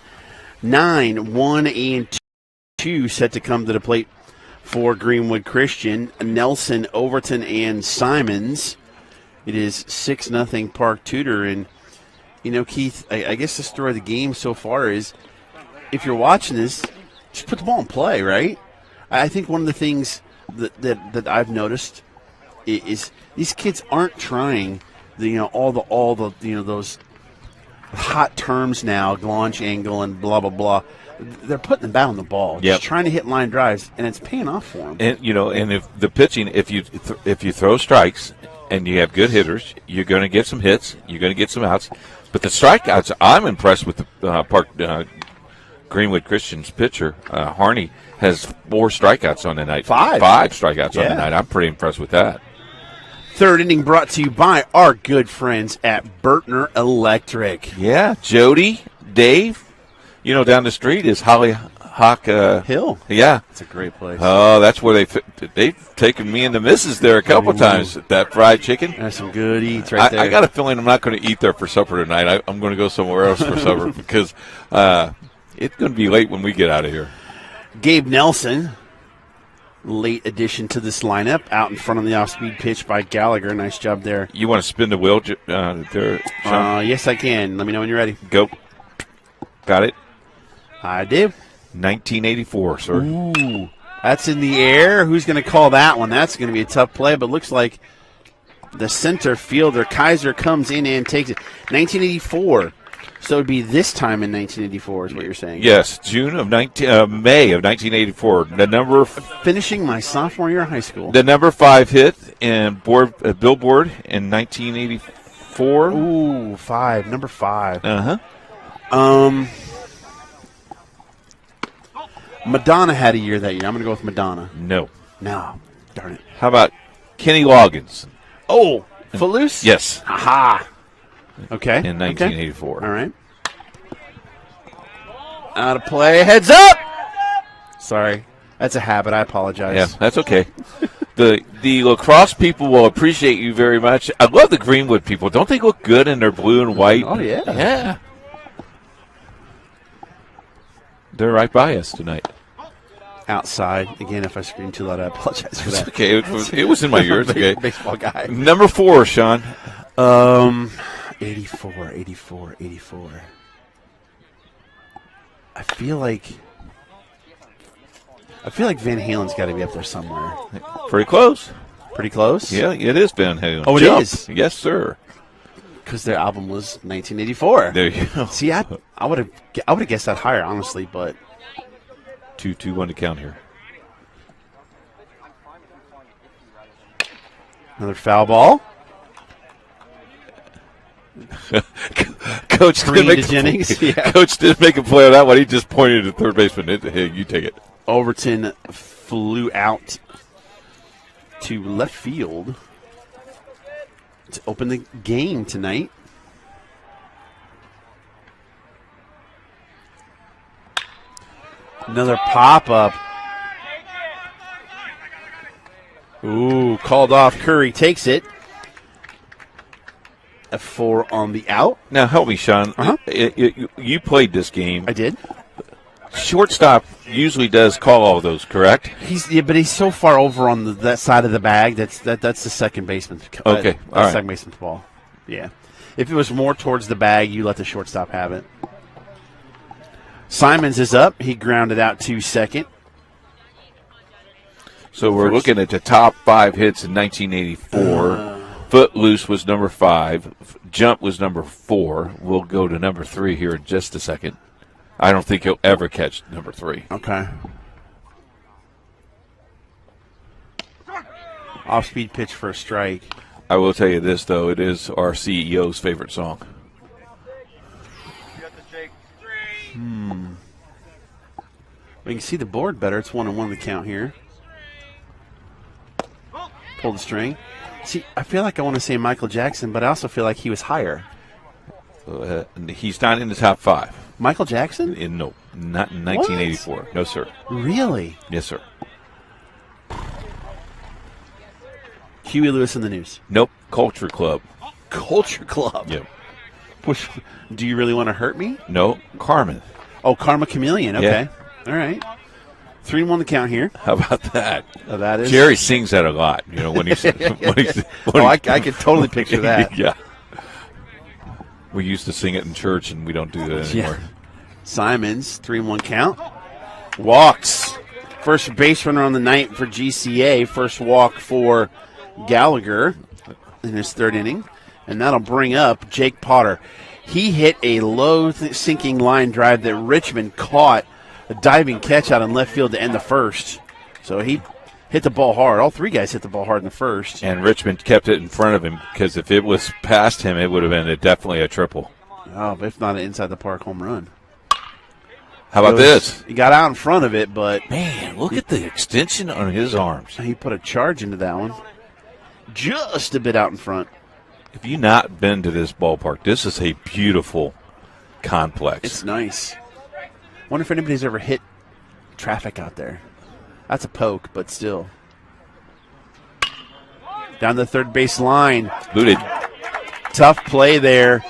9, 1, and 2 set to come to the plate for Greenwood Christian. Nelson, Overton, and Simons. It is 6-0 Park Tudor. And, you know, Keith, I guess the story of the game so far is if you're watching this, just put the ball in play, right? I think one of the things that I've noticed is these kids aren't trying all the those hot terms now, launch angle and blah blah blah. They're putting the bat on the ball, just trying to hit line drives, and it's paying off for them. And and if the pitching, if you throw strikes and you have good hitters, you're going to get some hits, you're going to get some outs. But the strikeouts, I'm impressed with the Greenwood Christian's pitcher. Harney has 4 strikeouts on the night. 5 strikeouts on the night. I'm pretty impressed with that. Third inning brought to you by our good friends at Bertner Electric. Yeah, Jody, Dave. Down the street is Hollyhock Hill. Yeah. It's a great place. Oh, that's where they've taken me and the missus there a couple times. That fried chicken. There's some good eats right there. I got a feeling I'm not going to eat there for supper tonight. I'm going to go somewhere else for supper because it's going to be late when we get out of here. Gabe Nelson, late addition to this lineup, out in front of the off-speed pitch by Gallagher. Nice job there. You want to spin the wheel there, Sean? Yes, I can. Let me know when you're ready. Go. Got it? I do. 1984, sir. Ooh, that's in the air. Who's going to call that one? That's going to be a tough play, but looks like the center fielder, Kaiser, comes in and takes it. 1984. So it would be this time in 1984 is what you're saying. Yes, May of 1984. Finishing my sophomore year of high school. The number 5 hit in Billboard in 1984. Ooh, 5. Number 5. Uh-huh. Madonna had a year that year. I'm going to go with Madonna. No. Darn it. How about Kenny Loggins? Oh, Footloose? Yes. Aha. Okay. In 1984. Okay. All right. Out of play. Heads up! Sorry. That's a habit. I apologize. Yeah, that's okay. The lacrosse people will appreciate you very much. I love the Greenwood people. Don't they look good in their blue and white? Oh, yeah. Yeah. They're right by us tonight. Outside. Again, if I scream too loud, I apologize for that. It's okay. It was in my ears. Okay. Baseball guy. Number 4, Sean. 84. I feel like Van Halen's got to be up there somewhere. Pretty close. Pretty close? Yeah, it is Van Halen. Oh, it is? Yes, sir. Because their album was 1984. There you go. See, I would have guessed that higher, honestly, but 2-2-1 to count here. Another foul ball. Coach didn't make Jennings. Yeah. Coach didn't make a play on that one. He just pointed at third baseman. Hey, you take it. Overton flew out to left field to open the game tonight. Another pop-up. Ooh, called off. Curry takes it. A 4 on the out. Now, help me, Sean. Uh-huh. You played this game. I did. Shortstop usually does call all those, correct? But he's so far over on that side of the bag. That's the second baseman's. Okay, all right. Second baseman's ball. Yeah. If it was more towards the bag, you let the shortstop have it. Simons is up. He grounded out to second. So we're looking at the top 5 hits in 1984. Footloose was number 5. Jump was number 4. We'll go to number 3 here in just a second. I don't think he'll ever catch number 3. Okay. Off-speed pitch for a strike. I will tell you this, though. It is our CEO's favorite song. We can see the board better. It's 1-1 the count here. Pull the string. See, I feel like I want to say Michael Jackson, but I also feel like he was higher. He's not in the top 5. Michael Jackson? No, not in 1984. What? No, sir. Really? Yes, sir. Huey Lewis in the News. Nope. Culture Club. Culture Club? Yep. Do you really want to hurt me? No. Carmen. Oh, Karma Chameleon. Okay. Yeah. All right. 3-1 the count here. How about that? Oh, that is. Jerry sings that a lot. You know when he's. I could totally picture that. Yeah. We used to sing it in church, and we don't do that anymore. Yeah. Simons, 3-1 count. Walks. First base runner on the night for GCA. First walk for Gallagher in his third inning. And that'll bring up Jake Potter. He hit a low sinking line drive that Richmond caught. A diving catch out in left field to end the first. So he hit the ball hard. All 3 guys hit the ball hard in the first. And Richmond kept it in front of him because if it was past him, it would have been definitely a triple. Oh, if not an inside the park home run. How about this? He got out in front of it, but... Man, look at the extension on his arms. He put a charge into that one. Just a bit out in front. If you've not been to this ballpark, this is a beautiful complex. It's nice. Wonder if anybody's ever hit traffic out there. That's a poke, but still. Down the third base line. Booted. Tough play there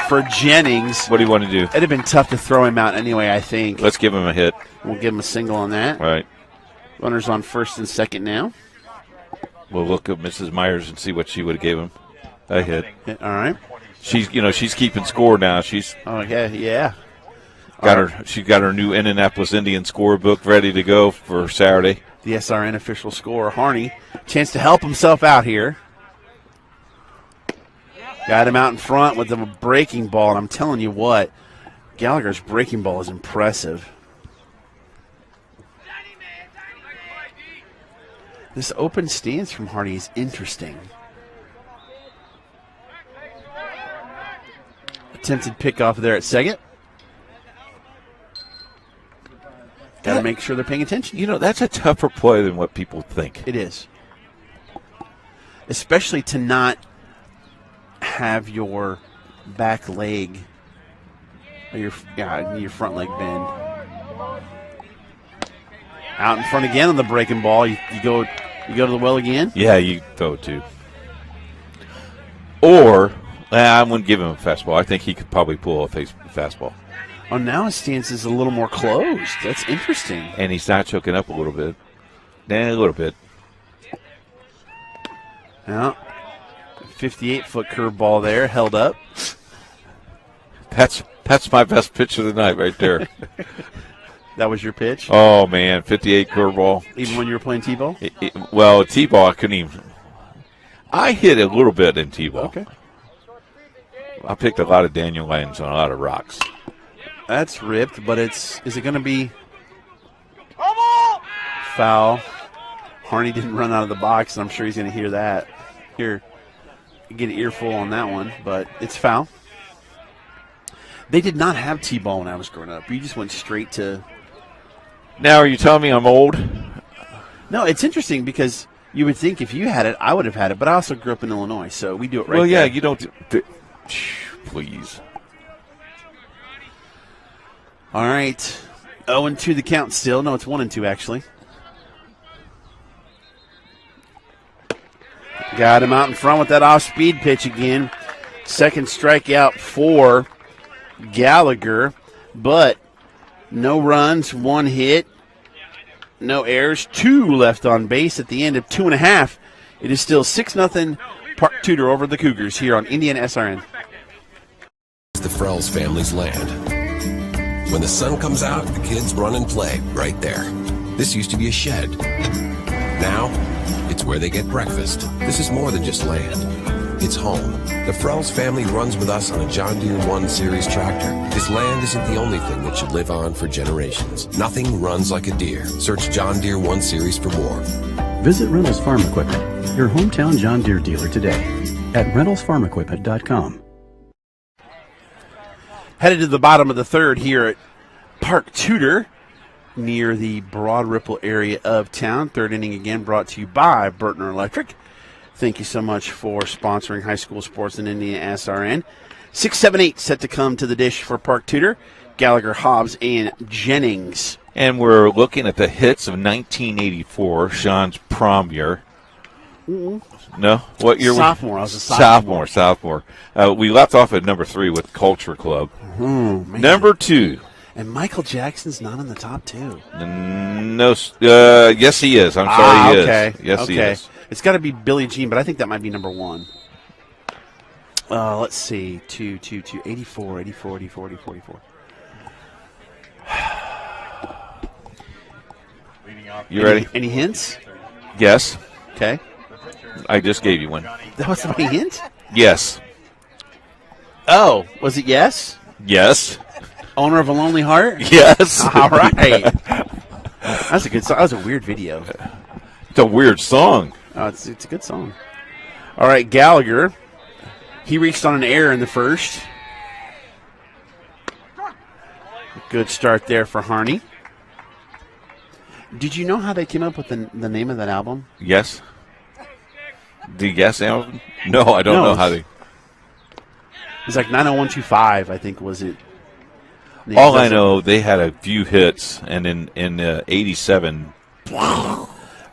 for Jennings. What do you want to do? It'd have been tough to throw him out anyway, I think. Let's give him a hit. We'll give him a single on that. All right. Runners on first and second now. We'll look at Mrs. Myers and see what she would have gave him. A hit. All right. She's keeping score now. Oh, yeah. She got her new Indianapolis Indian scorebook ready to go for Saturday. The SRN official scorer, Harney, chance to help himself out here. Got him out in front with the breaking ball, and I'm telling you what, Gallagher's breaking ball is impressive. This open stance from Harney is interesting. Attempted pickoff there at second. Got to make sure they're paying attention. You know, that's a tougher play than what people think. It is. Especially to not have your back leg or your front leg bend. Out in front again on the breaking ball. You go to the well again? Yeah, you throw it too. Or I wouldn't give him a fastball. I think he could probably pull a fastball. Oh, now his stance is a little more closed. That's interesting. And he's not choking up a little bit. A little bit. Now, 58-foot curveball there, held up. That's my best pitch of the night right there. That was your pitch? Oh, man, 58 curveball. Even when you were playing T-ball? Well, T-ball, I couldn't even. I hit a little bit in T-ball. Okay. I picked a lot of dandelions on a lot of rocks. That's ripped, but is it going to be foul? Harney didn't run out of the box, and I'm sure he's going to hear that. Get an earful on that one, but it's foul. They did not have T-ball when I was growing up. You just went straight to. Now, are you telling me I'm old? No, it's interesting because you would think if you had it, I would have had it, but I also grew up in Illinois, so we do it right Well, yeah, there. you don't. Please. All right. 0-2 the count still. No, it's 1-2 actually. Got him out in front with that off-speed pitch again. Second strikeout for Gallagher, but no runs, one hit, no errors, 2 left on base at the end of 2.5. It is still 6-0 Park Tudor over the Cougars here on SRN. The Frells family's land. When the sun comes out, the kids run and play right there. This used to be a shed. Now, it's where they get breakfast. This is more than just land. It's home. The Frells family runs with us on a John Deere 1 Series tractor. This land isn't the only thing that should live on for generations. Nothing runs like a Deere. Search John Deere 1 Series for more. Visit Reynolds Farm Equipment, your hometown John Deere dealer today at reynoldsfarmequipment.com. Headed to the bottom of the third here at Park Tudor near the Broad Ripple area of town. Third inning again brought to you by Burtner Electric. Thank you so much for sponsoring high school sports in IndianaSRN. 6-7-8 set to come to the dish for Park Tudor. Gallagher, Hobbs, and Jennings. And we're looking at the hits of 1984, Sean's prom year. No? What year? Sophomore. I was a sophomore. Sophomore. We left off at number 3 with Culture Club. Number 2. And Michael Jackson's not in the top 2. No. Yes, he is. I'm sorry, he is. Yes, he is. It's got to be Billie Jean, but I think that might be number 1. Let's see. 84. You ready? Any hints? Yes. Okay. I just gave you one. That was my hint? Yes. Oh, was it yes? Yes. Owner of a Lonely Heart? Yes. All right. That's a good song. That was a weird video. It's a weird song. Oh, it's a good song. All right, Gallagher. He reached on an error in the first. Good start there for Harney. Did you know how they came up with the name of that album? Yes. The Yes album? No, I don't know how they. It's like 90125, I think, was it. All I know, they had a few hits, and in 87.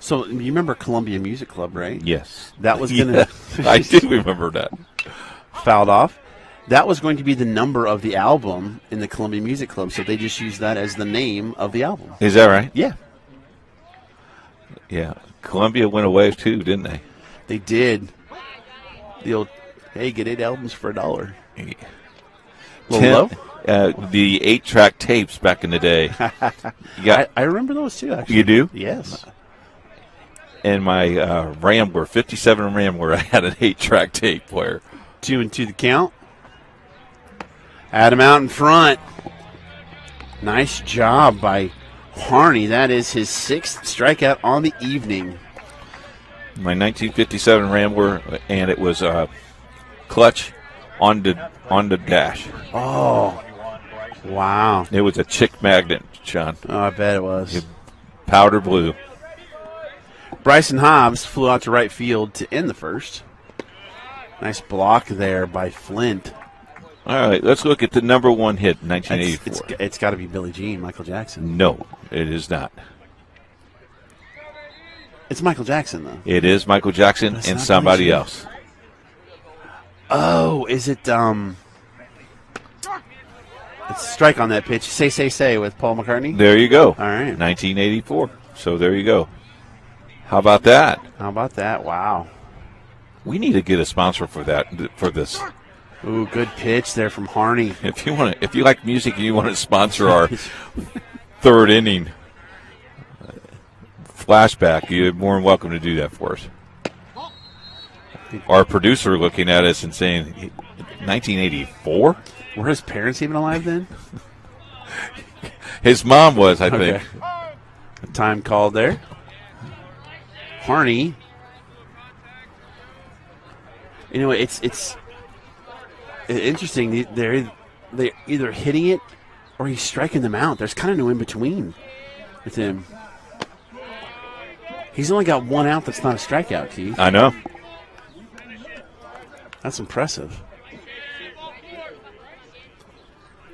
So you remember Columbia Music Club, right? Yes. That was going to. I do remember that. Fouled off. That was going to be the number of the album in the Columbia Music Club, so they just used that as the name of the album. Is that right? Yeah. Yeah. Columbia went away, too, didn't they? They did. The old, hey, get 8 albums for $1. A little low? The 8-track tapes back in the day. I remember those too, actually. You do? Yes. And my Rambler, 57 Rambler, I had an 8-track tape player. 2-2 the count. Adam out in front. Nice job by Harney. That is his 6th strikeout on the evening. My 1957 Rambler, and it was clutch on the dash. Oh, wow. It was a chick magnet, Sean. Oh, I bet it was. Powder blue. Bryson Hobbs flew out to right field to end the first. Nice block there by Flint. All right, let's look at the number 1 hit in 1984. It's got to be Billie Jean, Michael Jackson. No, it is not. It's Michael Jackson, though. It is Michael Jackson and somebody else. Oh, is it, it's strike on that pitch. Say with Paul McCartney? There you go. All right. 1984. So there you go. How about that? Wow. We need to get a sponsor for this. Ooh, good pitch there from Harney. If you like music and you want to sponsor our 3rd inning flashback, you're more than welcome to do that for us. Our producer looking at us and saying, 1984? Were his parents even alive then? His mom was, I think. Time called there. Harney. You know, it's interesting. They're either hitting it or he's striking them out. There's kind of no in between with him. He's only got 1 out that's not a strikeout, Keith. I know. That's impressive.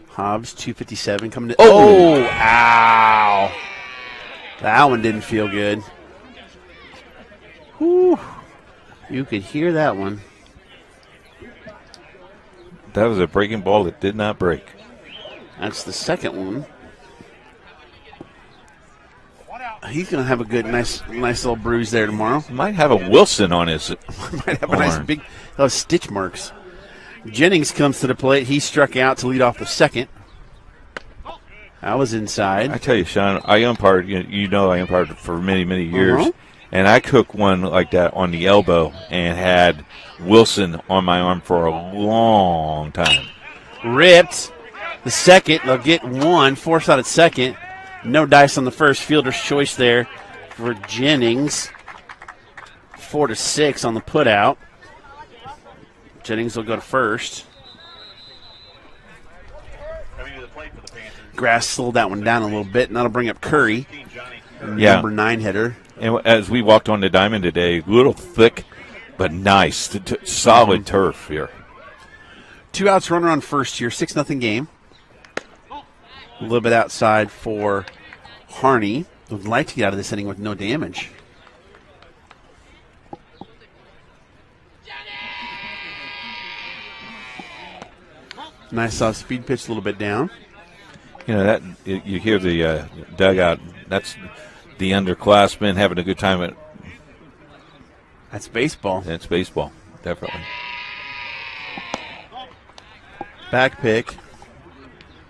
Hobbs, 257 coming to. Oh, ow. That one didn't feel good. Whew. You could hear that one. That was a breaking ball that did not break. That's the second one. He's going to have a good, nice little bruise there tomorrow. Might have a Wilson on his Might have a nice big stitch marks. Jennings comes to the plate. He struck out to lead off the second. That was inside. I tell you, Sean, I umpired. You know, I umpired for many, many years, and I cooked one like that on the elbow and had Wilson on my arm for a long time. Ripped the second. They'll get 1. Force out at second. No dice on the first. Fielder's choice there for Jennings. 4-6 on the putout. Jennings will go to first. Grass slowed that one down a little bit, and that'll bring up Curry, number 9 hitter. And as we walked on the diamond today, a little thick, but nice, solid turf here. 2 outs, runner on first here, 6-0 game. A little bit outside for Harney. Would like to get out of this inning with no damage. Nice soft speed pitch, a little bit down. You know, that you hear the dugout. That's the underclassmen having a good time. That's baseball. That's baseball, definitely. Back pick.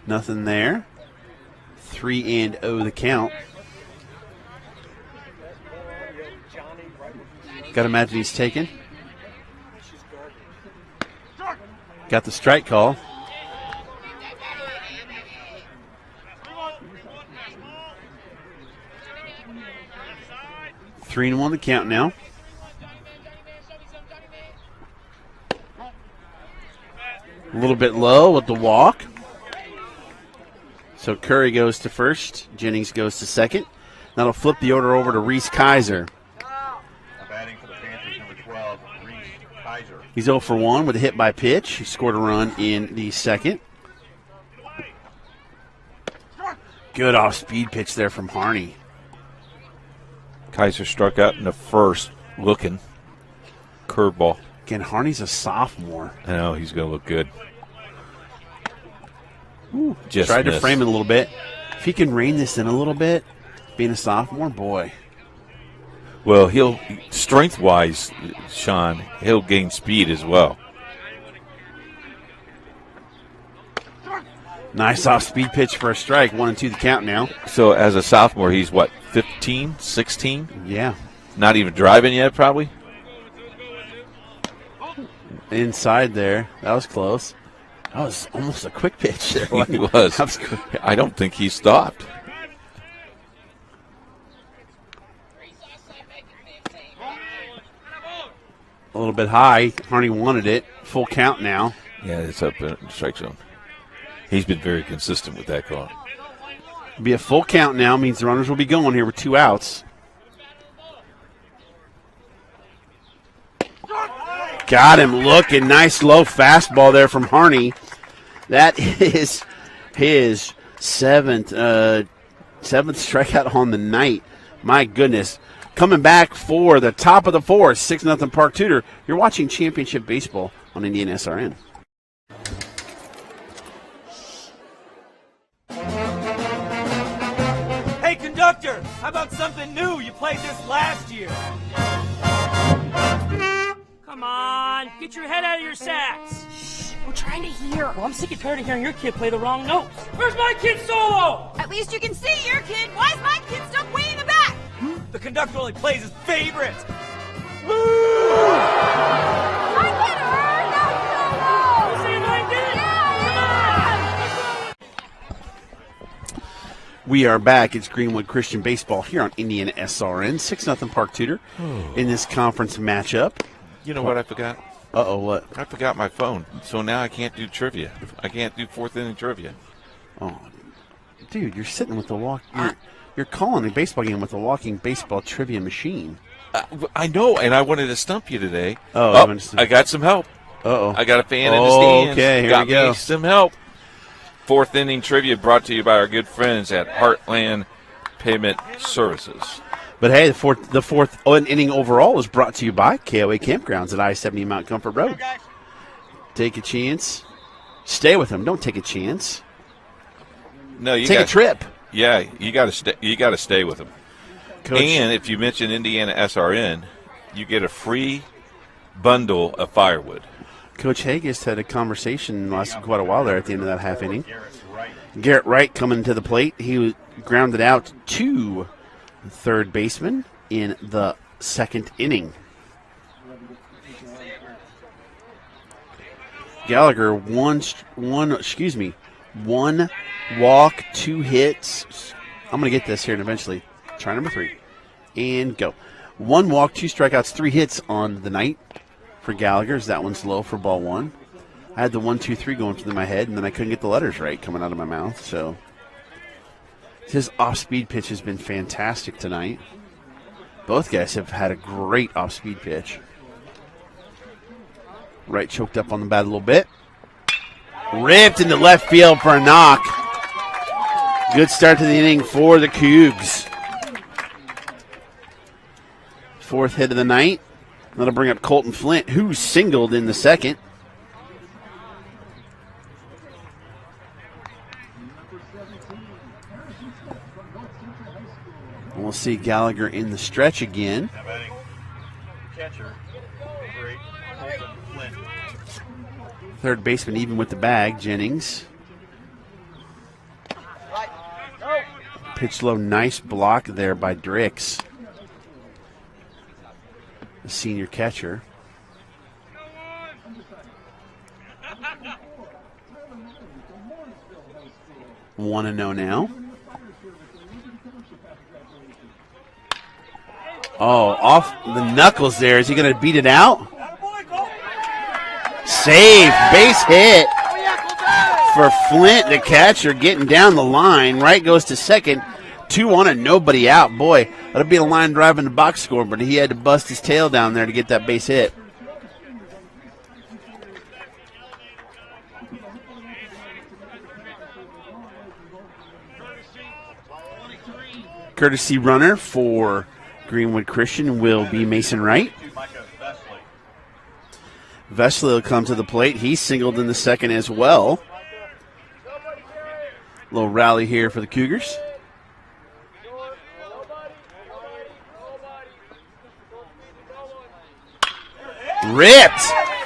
Nothing there. 3-0 the count. Got to imagine he's taken. Got the strike call. Three and 1 the count now. A little bit low with the walk. So Curry goes to first. Jennings goes to second. That'll flip the order over to Reese Kaiser. Batting for the Panthers, number 12, Reese Kaiser. He's 0 for 1 with a hit by pitch. He scored a run in the second. Good off-speed pitch there from Harney. Kaiser struck out in the first, looking. Curveball. Again, Harney's a sophomore. I know, he's going to look good. Ooh, just tried missed. to frame it a little bit. If he can rein this in a little bit, being a sophomore, boy. Well, he'll, strength-wise, Sean, he'll gain speed as well. Nice off-speed pitch for a strike. 1-2 the count now. So as a sophomore, he's what, 15, 16? Yeah. Not even driving yet, probably? Inside there. That was close. That was almost a quick pitch there. He was. I don't think he stopped. A little bit high. Harney wanted it. Full count now. Yeah, it's up in the strike zone. He's been very consistent with that call. Be a full count now. Means the runners will be going here with 2 outs. Got him looking. Nice low fastball there from Harney. That is his seventh strikeout on the night. My goodness. Coming back for the top of the fourth, 6-0 Park Tudor. You're watching Championship Baseball on IndianaSRN. Hey, conductor, how about something new? You played this last year. Come on, get your head out of your sacks. Shh, we're trying to hear. Well, I'm sick and tired of hearing your kid play the wrong notes. Where's my kid's solo? At least you can see your kid. Why is my kid stuck way in the back? The conductor only plays his favorites. My kid earned that solo. You saying I did? Yeah. We are back. It's Greenwood Christian Baseball here on IndianaSRN. 6-0 Park Tudor in this conference matchup. You know what I forgot? Uh-oh, what? I forgot my phone, so now I can't do trivia. I can't do fourth inning trivia. Oh, dude, you're sitting with the walk. You're calling a baseball game with a walking baseball trivia machine. I know, and I wanted to stump you today. Oh, I got some help. Uh-oh. I got a fan in the stands. Okay, here got we go. Me some help. Fourth inning trivia brought to you by our good friends at Heartland Payment Services. But hey, the fourth inning overall is brought to you by KOA Campgrounds at I-70 Mount Comfort Road. Take a chance. Stay with them. Don't take a chance. No, you take a trip. Yeah, you got to stay. You got to stay with them. Coach. And if you mention IndianaSRN, you get a free bundle of firewood. Coach Haggis had a conversation lasted quite a while there at the end of that half inning. Garrett Wright coming to the plate. He was grounded out to third baseman in the second inning. Gallagher one walk, 2 hits. I'm going to get this here eventually. Try number 3. And go. 1 walk, 2 strikeouts, 3 hits on the night for Gallagher. That one's low for ball 1. I had the 1, 2, 3 going through my head, and then I couldn't get the letters right coming out of my mouth. So his off-speed pitch has been fantastic tonight. Both guys have had a great off-speed pitch. Wright choked up on the bat a little bit. Ripped into left field for a knock. Good start to the inning for the Cougs. 4th hit of the night. That'll bring up Colton Flint, who singled in the second. And we'll see Gallagher in the stretch again. Third baseman even with the bag, Jennings. Pitch low, nice block there by Drix, the senior catcher. One and 0 now. Oh, off the knuckles there. Is he going to beat it out? Save, base hit for Flint, the catcher, getting down the line. Wright goes to second, 2-1 and nobody out. Boy, that'll be a line drive in the box score, but he had to bust his tail down there to get that base hit. Courtesy runner for Greenwood Christian will be Mason Wright. Vesley will come to the plate. He singled in the second as well. Little rally here for the Cougars. Ripped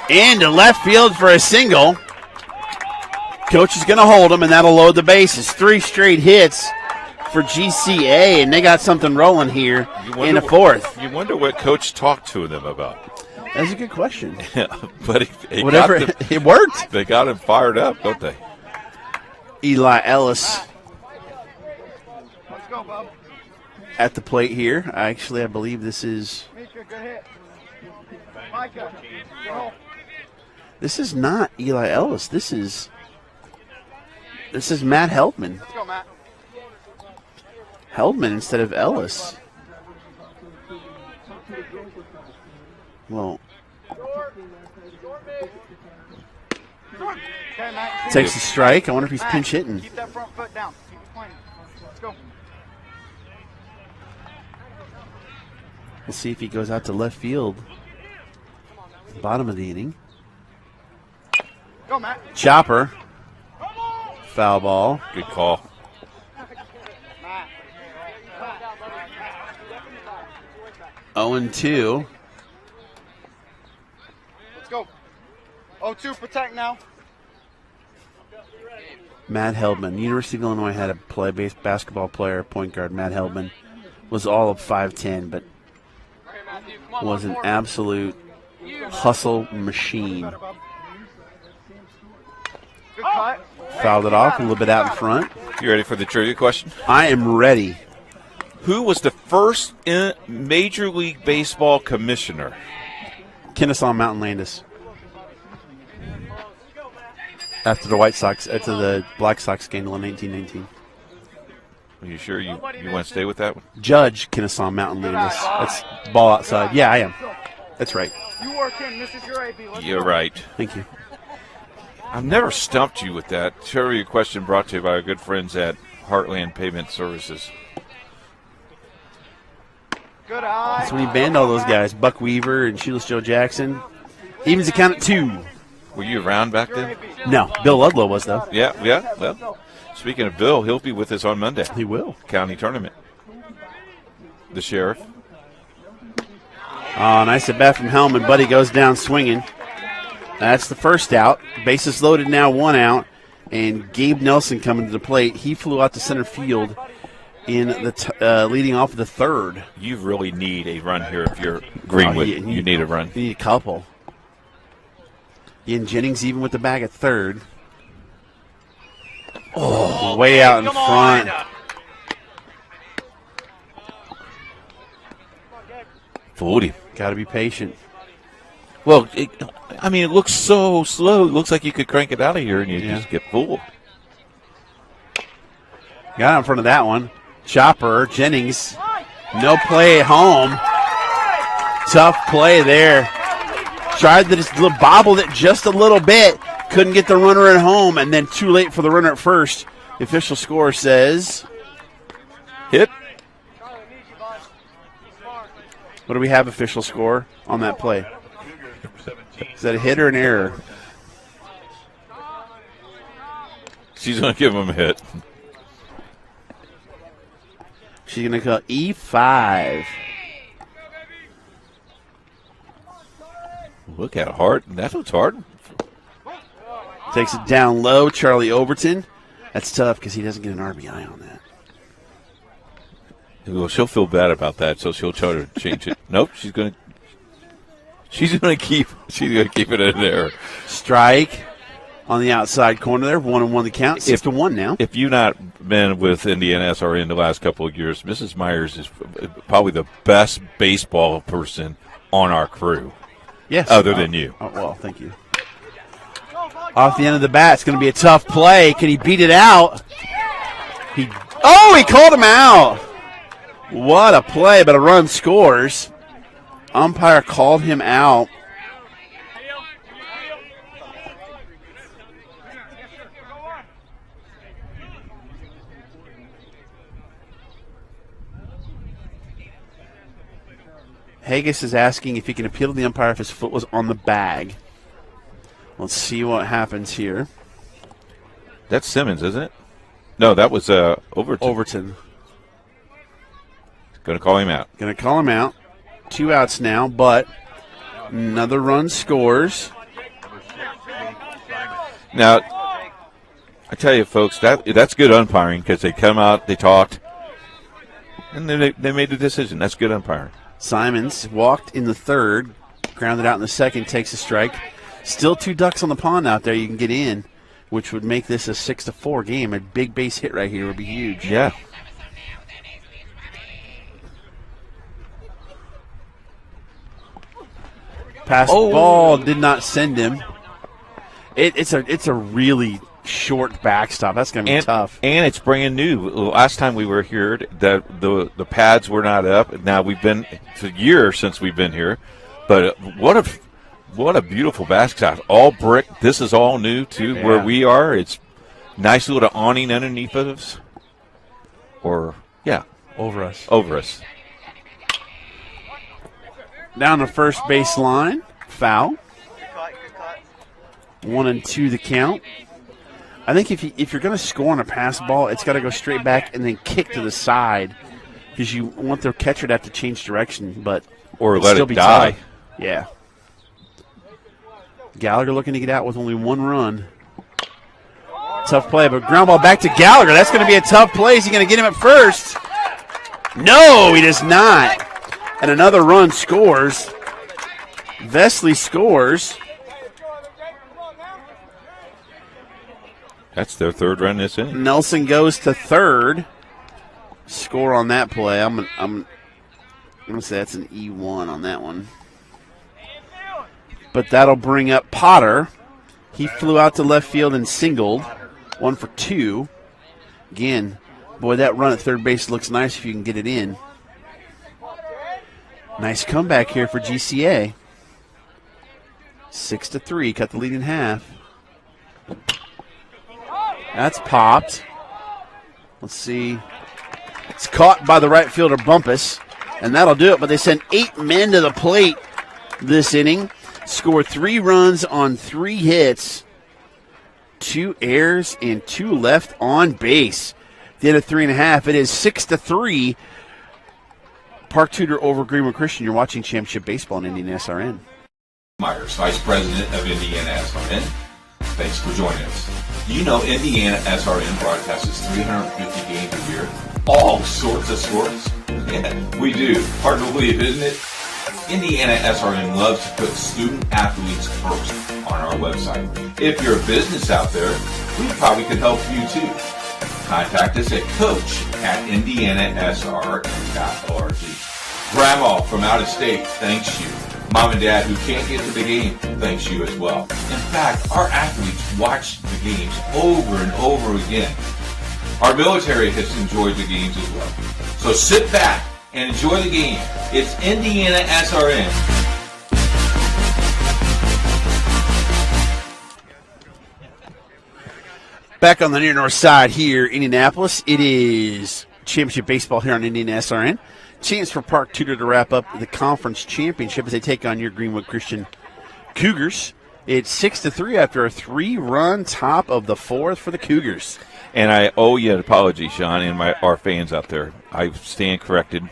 into left field for a single. Coach is going to hold them, and that'll load the bases. 3 straight hits for GCA, and they got something rolling here in the fourth. You wonder what Coach talked to them about. That's a good question. But it worked. They got him fired up, don't they? Eli Ellis at the plate here. I believe this is. This is not Eli Ellis. This is Matt Heldman. Let's go, Matt. Heldman instead of Ellis. Well, takes a strike. I wonder if he's pinch hitting. Keep that front foot down. Keep it playing. Let's go. We'll see if he goes out to left field. Bottom of the inning. Go, Matt. Chopper. Foul ball. Good call. Matt. 0-2. Let's go. 0-2, protect now. Matt Heldman. University of Illinois had a basketball player, point guard. Matt Heldman was all of 5'10", but was an absolute hustle machine. Good cut. Fouled it off a little bit out in front. You ready for the trivia question? I am ready. Who was the first Major League Baseball commissioner? Kennesaw Mountain Landis. After the Black Sox scandal in 1919. Are you sure you want to stay with that one? Judge Kennesaw Mountain Landis. That's ball outside. Yeah, I am. That's right. You work in. This is your AB. Let's You're go. right. Thank you. I've never stumped you with that. Trivia question brought to you by our good friends at Heartland Payment Services. Good eye. That's when he banned all those guys. Buck Weaver and Shoeless Joe Jackson. Evens the count at 2. Were you around back then? No. Bill Ludlow was, though. Yeah. Well, speaking of Bill, he'll be with us on Monday. He will. County tournament. The sheriff. Oh, nice at bat from Hellman. Buddy goes down swinging. That's the first out. Bases loaded now, 1 out. And Gabe Nelson coming to the plate. He flew out to center field in the leading off of the third. You really need a run here if you're Greenwood. You need a run. You need a couple. Ian Jennings even with the bag at third. Oh, way out in front. Fooled him. Got to be patient. Well, it looks so slow. It looks like you could crank it out of here and you just get fooled. Got in front of that one. Chopper, Jennings, no play at home. Tough play there. Tried to just bobbled it just a little bit. Couldn't get the runner at home, and then too late for the runner at first. The official score says hit. What do we have official score on that play? Is that a hit or an error? She's going to give him a hit. She's going to call E5. Look at hard. That looks hard. Takes it down low. Charlie Overton. That's tough because he doesn't get an RBI on that. Well, she'll feel bad about that, so she'll try to change it. Nope, she's going to keep it in there. Strike on the outside corner there. 1-1 the count. 6-1 now. If you've not been with IndianaSRN the last couple of years, Mrs. Myers is probably the best baseball person on our crew. Yes. Other than you. Oh, well, thank you. Off the end of the bat, it's going to be a tough play. Can he beat it out? He called him out. What a play, but a run scores. Umpire called him out. Haggis is asking if he can appeal to the umpire if his foot was on the bag. Let's see what happens here. That's Simmons, isn't it? No, that was Overton. Going to call him out. Going to call him out. 2 outs now, but another run scores. Now, I tell you, folks, that's good umpiring because they come out, they talked, and then they made the decision. That's good umpiring. Simons walked in the third, grounded out in the second, takes a strike. Still 2 ducks on the pond out there you can get in, which would make this a 6-4 game. A big base hit right here would be huge. Yeah. Pass ball did not send him. It's a really short backstop. That's going to be tough. And it's brand new. Last time we were here, the pads were not up. Now it's a year since we've been here, but what a beautiful basketball. All brick. This is all new too. Yeah. Where we are, it's nice little awning underneath of us. Over us. Over us. Down the first baseline, foul. 1-2 the count. I think if you're going to score on a pass ball, it's got to go straight back and then kick to the side because you want the catcher to have to change direction, but or let it die. Tough. Yeah. Gallagher looking to get out with only 1 run. Tough play, but ground ball back to Gallagher. That's going to be a tough play. Is he going to get him at first? No, he does not. And another run scores. Vesley scores. That's their 3rd run this inning. Nelson goes to 3rd. Score on that play. I'm gonna say that's an E1 on that one. But that'll bring up Potter. He flew out to left field and singled. 1 for 2. Again, boy, that run at third base looks nice if you can get it in. Nice comeback here for GCA. 6-3, cut the lead in half. That's popped. Let's see. It's caught by the right fielder, Bumpus, and that'll do it. But they sent 8 men to the plate this inning. Scored 3 runs on 3 hits. 2 errors and 2 left on base. At the end of 3.5, it is 6-3. Park Tudor over Greenwood Christian. You're watching Championship Baseball on IndianaSRN. Myers, Vice President of IndianaSRN. Thanks for joining us. You know IndianaSRN broadcasts 350 games a year, all sorts of sports. Yeah, we do. Hard to believe, isn't it? IndianaSRN loves to put student athletes first on our website. If you're a business out there, we probably could help you too. Contact us at coach@indianasrn.org. Grandma from out of state thanks you. Mom and Dad who can't get to the game thanks you as well. In fact, our athletes watch the games over and over again. Our military has enjoyed the games as well. So sit back and enjoy the game. It's IndianaSRN. Back on the near north side here, Indianapolis. It is Championship Baseball here on IndianaSRN. Chance for Park Tudor to wrap up the conference championship as they take on your Greenwood Christian Cougars. It's 6-3 after a 3-run top of the 4th for the Cougars. And I owe you an apology, Sean, and our fans out there. I stand corrected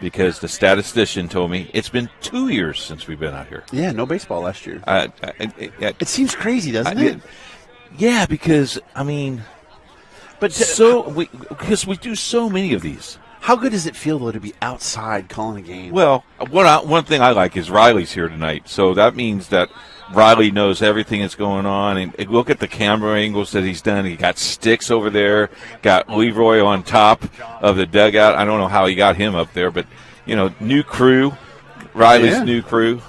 because the statistician told me it's been 2 years since we've been out here. Yeah, no baseball last year. It seems crazy, doesn't it? Yeah, because, I mean, because we do so many of these. How good does it feel, though, to be outside calling a game? Well, one thing I like is Riley's here tonight. So that means that Riley knows everything that's going on. And look at the camera angles that he's done. He got Sticks over there, got Leroy on top of the dugout. I don't know how he got him up there, but, new crew, Riley's new crew.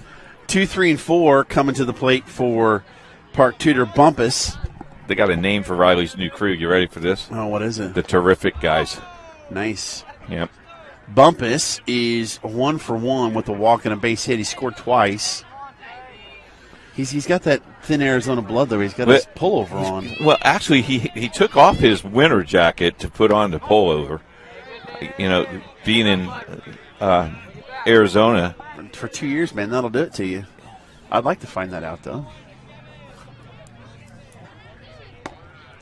2, 3, and 4 coming to the plate for Park Tudor. Bumpus. They got a name for Riley's new crew. You ready for this? Oh, what is it? The Terrific Guys. Nice. Yep. Bumpus is 1 for 1 with a walk and a base hit. He scored twice. He's got that thin Arizona blood, though. He's got his pullover on. Well, actually, he took off his winter jacket to put on the pullover. Being in Arizona. For 2 years, man, that'll do it to you. I'd like to find that out, though.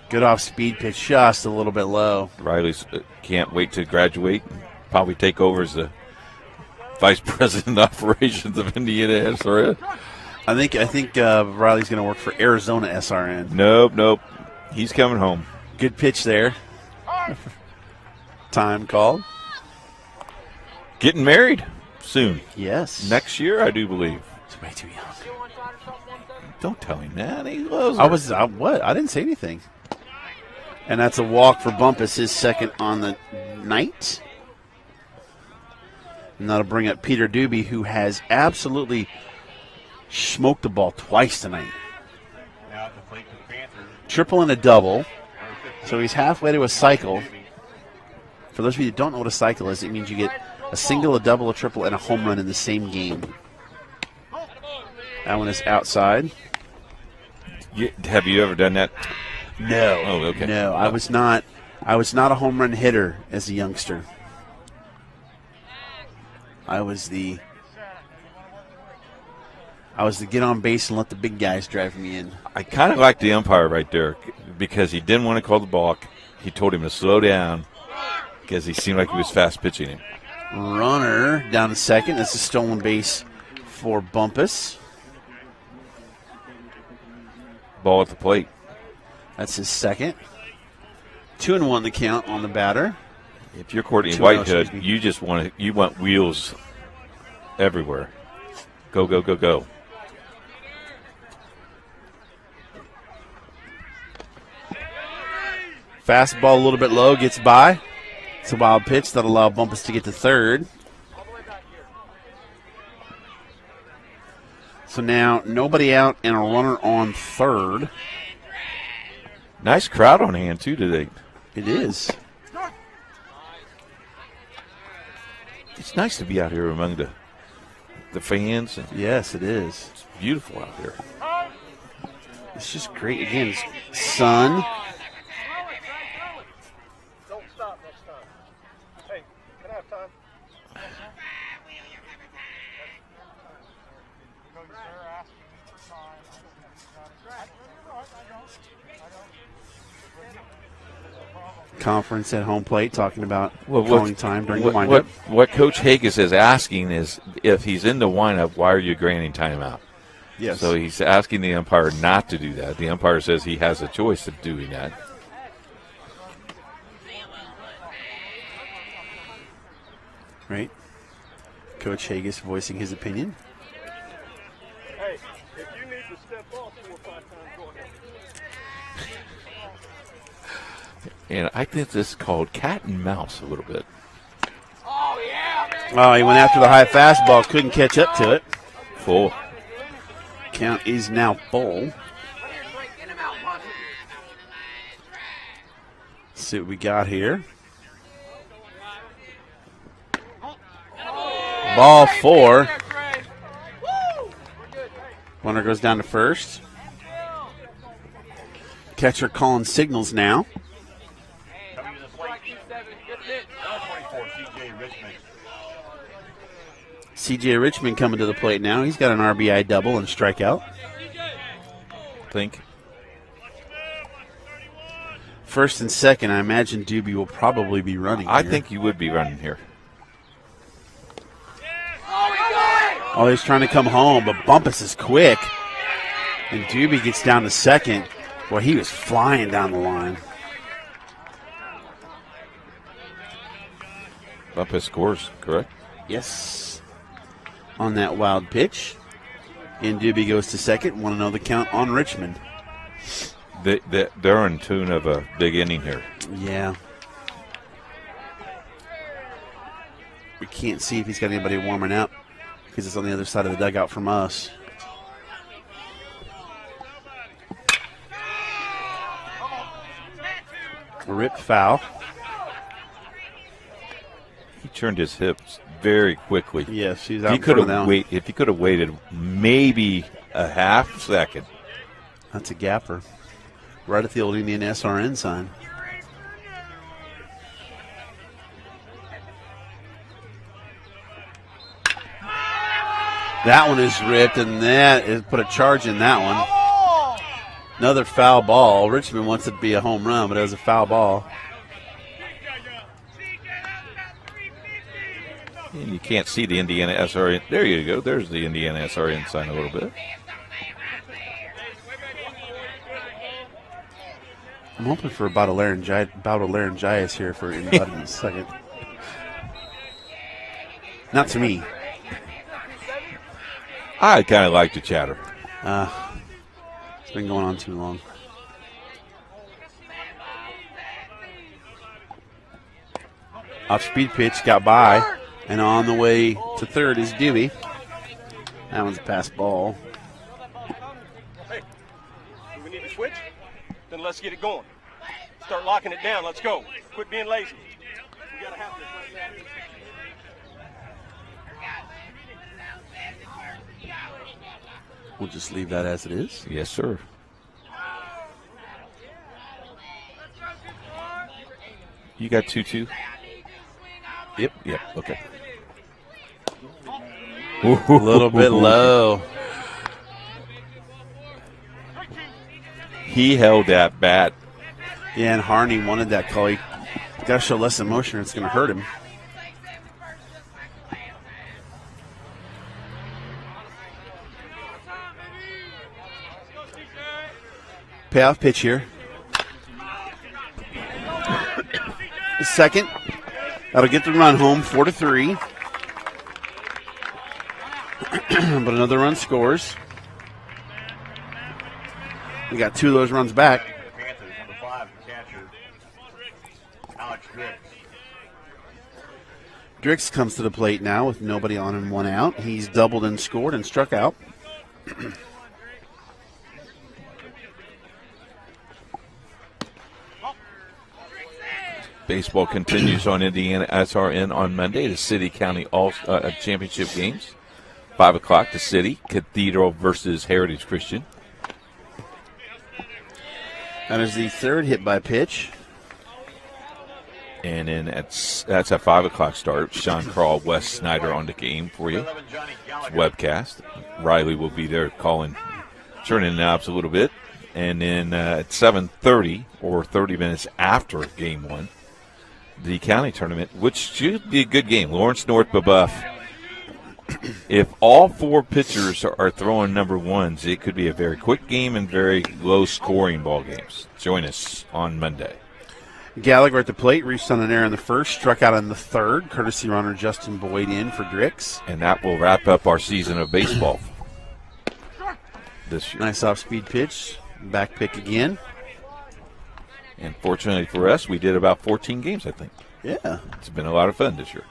Good off-speed pitch, just a little bit low. Riley's can't wait to graduate and probably take over as the Vice President of Operations of IndianaSRN. I think Riley's going to work for Arizona SRN. Nope. He's coming home. Good pitch there. Time called. Getting married soon. Yes. Next year, I do believe. It's way too young. Don't tell him that. He loves her. What? I didn't say anything. And that's a walk for Bumpus, his second on the night. And that'll bring up Peter Doobie, who has absolutely smoked the ball twice tonight. Triple and a double. So he's halfway to a cycle. For those of you who don't know what a cycle is, it means you get a single, a double, a triple, and a home run in the same game. That one is outside. Have you ever done that? No. Oh, okay. No, I was not a home run hitter as a youngster. I was the get on base and let the big guys drive me in. I kind of like the umpire right there because he didn't want to call the balk. He told him to slow down because he seemed like he was fast pitching him. Runner down to second. That's a stolen base for Bumpus. Ball at the plate. That's his second. 2-1 the count on the batter. If you're Courtney Whitehead, you just want wheels everywhere. Go, go, go, go. Fastball a little bit low, gets by. It's a wild pitch that'll allow Bumpus to get to third. So now nobody out and a runner on third. Nice crowd on hand, too, today. It is. It's nice to be out here among the fans. Yes, it is. It's beautiful out here. It's just great. Again, sun. Don't stop next time. Hey, can I have time? Conference at home plate talking about calling time during the windup. What Coach Hagas is asking is if he's in the windup, why are you granting timeout? Yes. So he's asking the umpire not to do that. The umpire says he has a choice of doing that. Right. Coach Hagas voicing his opinion. Hey, if you need to step off 4 or 5 times, go ahead. And I think this is called cat and mouse a little bit. Oh, he went after the high fastball, couldn't catch up to it. Full. Count is now full. Let's see what we got here. Ball 4. Runner goes down to first. Catcher calling signals now. CJ Richmond coming to the plate now. He's got an RBI double and strikeout. Think. First and second, I imagine Doobie will probably be running I here. think he would be running here. Oh, he's trying to come home, but Bumpus is quick. And Doobie gets down to second. Boy, he was flying down the line. Bumpus scores, correct? Yes. On that wild pitch. And Doobie goes to second. Want to know the count on Richmond. They're in tune of a big inning here. Yeah. We can't see if he's got anybody warming up because it's on the other side of the dugout from us. A ripped foul. He turned his hips very quickly. Yes, he's out in front of that one. If he could have waited maybe a half second. That's a gapper. Right at the old IndianaSRN sign. That one is ripped, and that is put a charge in that one. Another foul ball. Richmond wants it to be a home run, but it was a foul ball. And you can't see the IndianaSRN. There you go. There's the IndianaSRN sign a little bit. I'm hoping for a bout of laryngitis here for anybody in a second. Not to me. I kind of like the chatter. It's been going on too long. Off-speed pitch, got by, and on the way to third is Dewey. That one's a pass ball. Hey, do we need to switch? Then let's get it going. Start locking it down. Let's go. Quit being lazy. We gotta have this right now. We'll just leave that as it is. Yes, sir. You got 2-2? Yep. Okay. A little bit low. He held that bat. Yeah, and Harney wanted that call. He got to show less emotion or it's going to hurt him. Payoff pitch here. Second. That'll get the run home, 4-3. But another run scores. We got 2 of those runs back. Drix comes to the plate now with nobody on and 1 out. He's doubled and scored and struck out. Baseball continues on IndianaSRN on Monday. The City-County Championship games. 5 o'clock, the City. Cathedral versus Heritage Christian. That is the third hit by pitch. And then that's a 5 o'clock start. Sean Crawl, Wes Snyder on the game for you. It's webcast. Riley will be there turning the knobs a little bit. And then at 7:30 or 30 minutes after Game 1, the county tournament, which should be a good game. Lawrence North Babuff. If all 4 pitchers are throwing number 1s, it could be a very quick game and very low-scoring ball games. Join us on Monday. Gallagher at the plate, reached on an error in the first, struck out in the third. Courtesy runner Justin Boyd in for Drix. And that will wrap up our season of baseball this year. Nice off-speed pitch. Back pick again. And fortunately for us, we did about 14 games, I think. Yeah. It's been a lot of fun this year.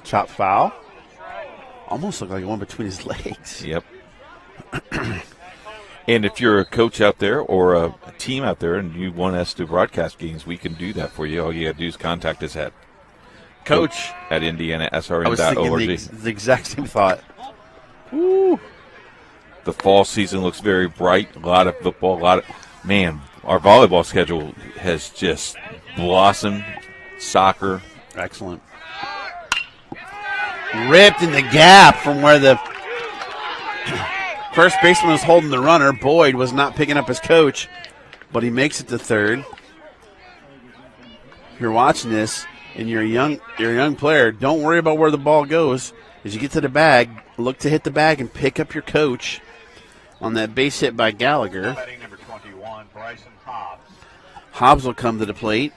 Chop foul. Almost looked like it went between his legs. Yep. And if you're a coach out there or a team out there and you want us to broadcast games, we can do that for you. All you got to do is contact us at Coach at IndianaSRN.org. I was thinking the exact same thought. Woo. The fall season looks very bright. A lot of football. Our volleyball schedule has just blossomed. Soccer. Excellent. Ripped in the gap from where the first baseman was holding the runner. Boyd was not picking up his coach, but he makes it to third. If you're watching this and you're a young player, don't worry about where the ball goes. As you get to the bag, look to hit the bag and pick up your coach on that base hit by Gallagher. Number 21, Bryson Hobbs. Hobbs will come to the plate.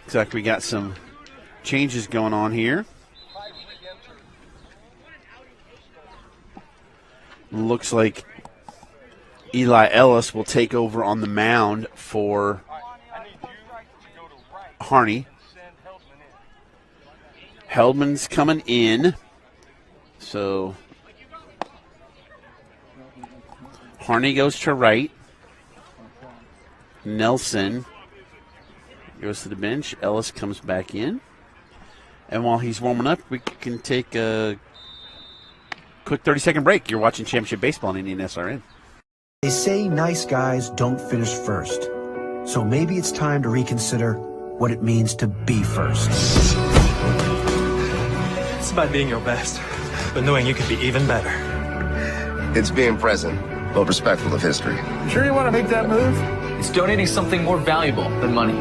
Looks like we got some changes going on here. Looks like Eli Ellis will take over on the mound for Harney. Heldman's coming in. So Harney goes to right. Nelson goes to the bench. Ellis comes back in. And while he's warming up, we can take a quick 30-second break. You're watching Championship Baseball on IndianaSRN. They say nice guys don't finish first. So maybe it's time to reconsider what it means to be first. It's about being your best, but knowing you can be even better. It's being present, but respectful of history. Sure you want to make that move? It's donating something more valuable than money.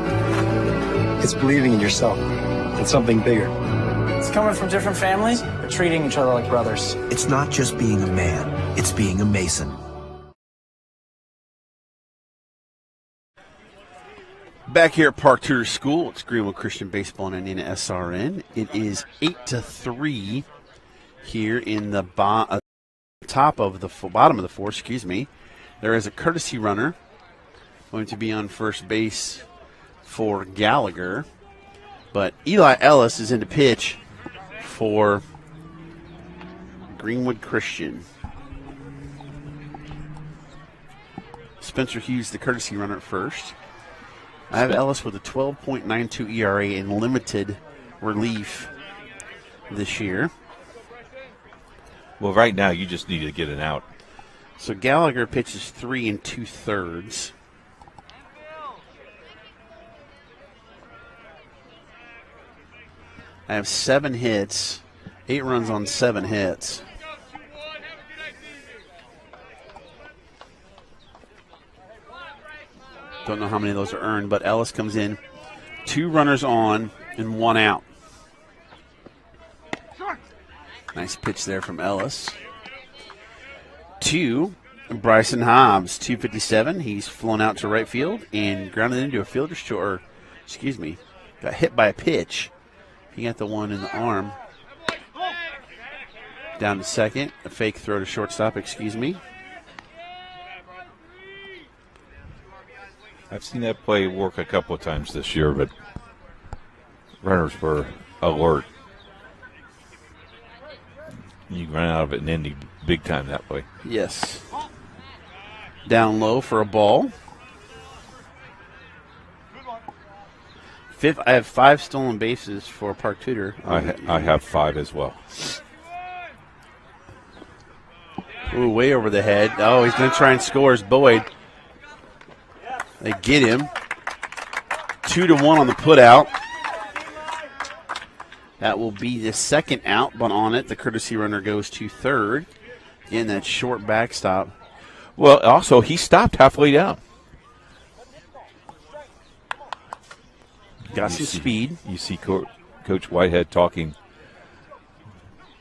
It's believing in yourself and something bigger. It's coming from different families, but treating each other like brothers. It's not just being a man, it's being a Mason. Back here at Park Tudor School, it's Greenwood Christian Baseball and IndianaSRN. It is 8-3 here in the bottom of the fourth. There is a courtesy runner going to be on first base for Gallagher, but Eli Ellis is in the pitch for Greenwood Christian. Spencer Hughes, the courtesy runner at first. I have Ellis with a 12.92 ERA in limited relief this year. Well, right now you just need to get an out. So Gallagher pitches 3 2/3. I have 7 hits, 8 runs on 7 hits. Don't know how many of those are earned, but Ellis comes in, 2 runners on and 1 out. Nice pitch there from Ellis. 2, Bryson Hobbs, 257. He's flown out to right field and grounded into a fielder's choice. Got hit by a pitch. He got the one in the arm. Down to second. A fake throw to shortstop, I've seen that play work a couple of times this year, but runners were alert. You run out of it in Indy big time that way. Yes. Down low for a ball. I have 5 stolen bases for Park Tudor. I have 5 as well. Ooh, way over the head. Oh, he's going to try and score as Boyd. They get him. 2-1 on the putout. That will be the second out, but on it, the courtesy runner goes to third. Again, that short backstop. Well, also, he stopped halfway down. Got some speed. You see Coach Whitehead talking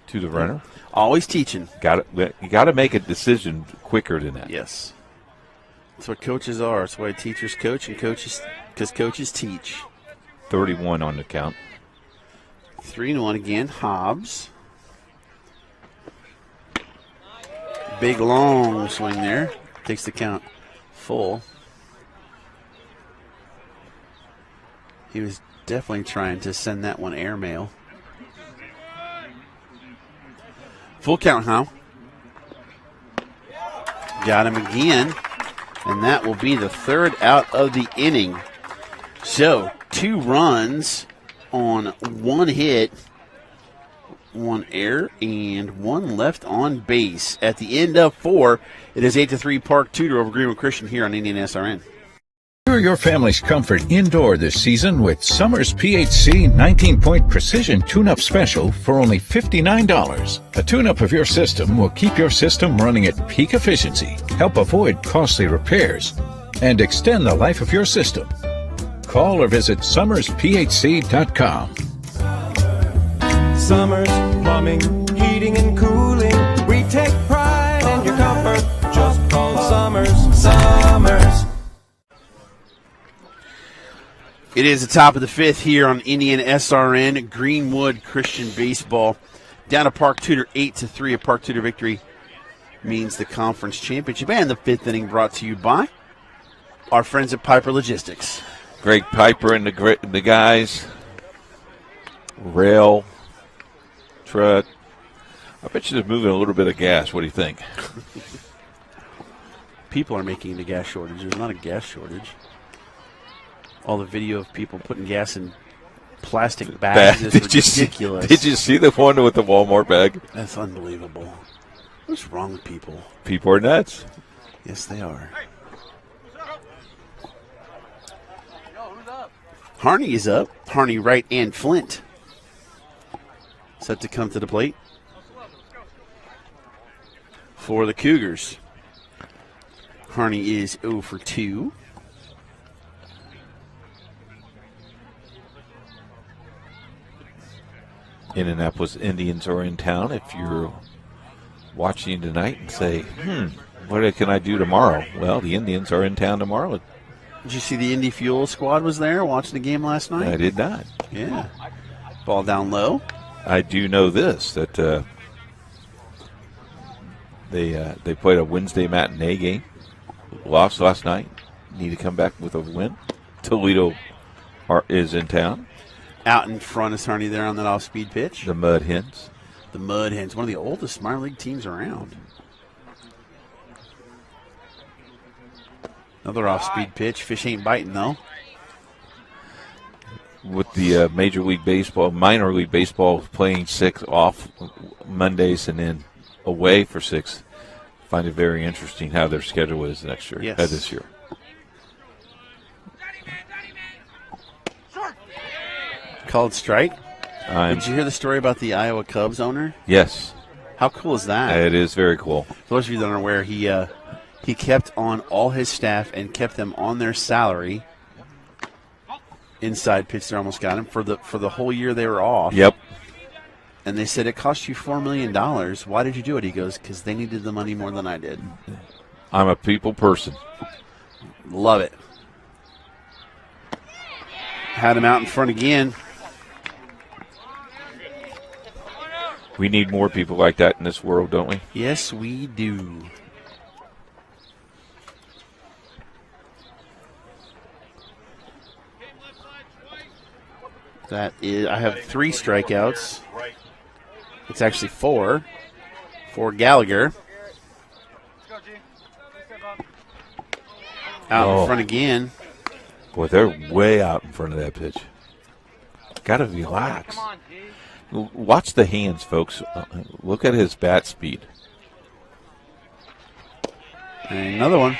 to the runner. Always teaching. You got to make a decision quicker than that. Yes. That's what coaches are. That's why teachers coach and because coaches teach. 31 on the count. 3-1 again. Hobbs. Big long swing there. Takes the count full. He was definitely trying to send that one airmail. Full count, huh? Got him again. And that will be the third out of the inning. So, 2 runs on 1 hit, 1 error, and 1 left on base. At the end of 4, it is 8-3 Park Tudor over Greenwood Christian here on IndianaSRN. Secure your family's comfort indoor this season with Summer's PHC 19-point precision tune-up special for only $59. A tune-up of your system will keep your system running at peak efficiency, help avoid costly repairs, and extend the life of your system. Call or visit summersphc.com. Summers, plumbing, heating and cooling. We take pride in your comfort. Just call Summers. It is the top of the 5th here on IndianaSRN. Greenwood Christian Baseball down to Park Tudor 8-3. A Park Tudor victory means the conference championship. And the 5th inning brought to you by our friends at Piper Logistics. Greg Piper and the guys. Rail, truck. I bet you they're moving a little bit of gas. What do you think? People are making the gas shortage. There's not a gas shortage. All the video of people putting gas in plastic bags is ridiculous. Did you see the one with the Walmart bag? That's unbelievable. What's wrong with people? People are nuts. Yes, they are. Harney is up. Harney, Wright, and Flint set to come to the plate for the Cougars. Harney is 0 for 2. Indianapolis Indians are in town. If you're watching tonight and say, what can I do tomorrow? Well, the Indians are in town tomorrow. Did you see the Indy Fuel squad was there watching the game last night? I did not. Yeah. Ball down low. I do know this, that they played a Wednesday matinee game. Lost last night. Need to come back with a win. Toledo is in town. Out in front is Harney there on that off-speed pitch. The Mud Hens. The Mud Hens, one of the oldest minor league teams around. Another off-speed pitch. Fish ain't biting, though. With the minor league baseball playing 6 off Mondays and then away for 6, find it very interesting how their schedule is next year. Yes. This year. Called strike. Did you hear the story about the Iowa Cubs owner? Yes. How cool is that? It is very cool. For those of you that aren't aware, he kept on all his staff and kept them on their salary. Inside pitch there almost got him for the whole year they were off. Yep. And they said it cost you $4 million. Why did you do it? He goes, because they needed the money more than I did. I'm a people person. Love it. Had him out in front again. We need more people like that in this world, don't we? Yes, we do. That is, I have 3 strikeouts. It's actually 4 for Gallagher. Out in front again. Boy, they're way out in front of that pitch. Got to relax. Watch the hands, folks. Look at his bat speed. And another one.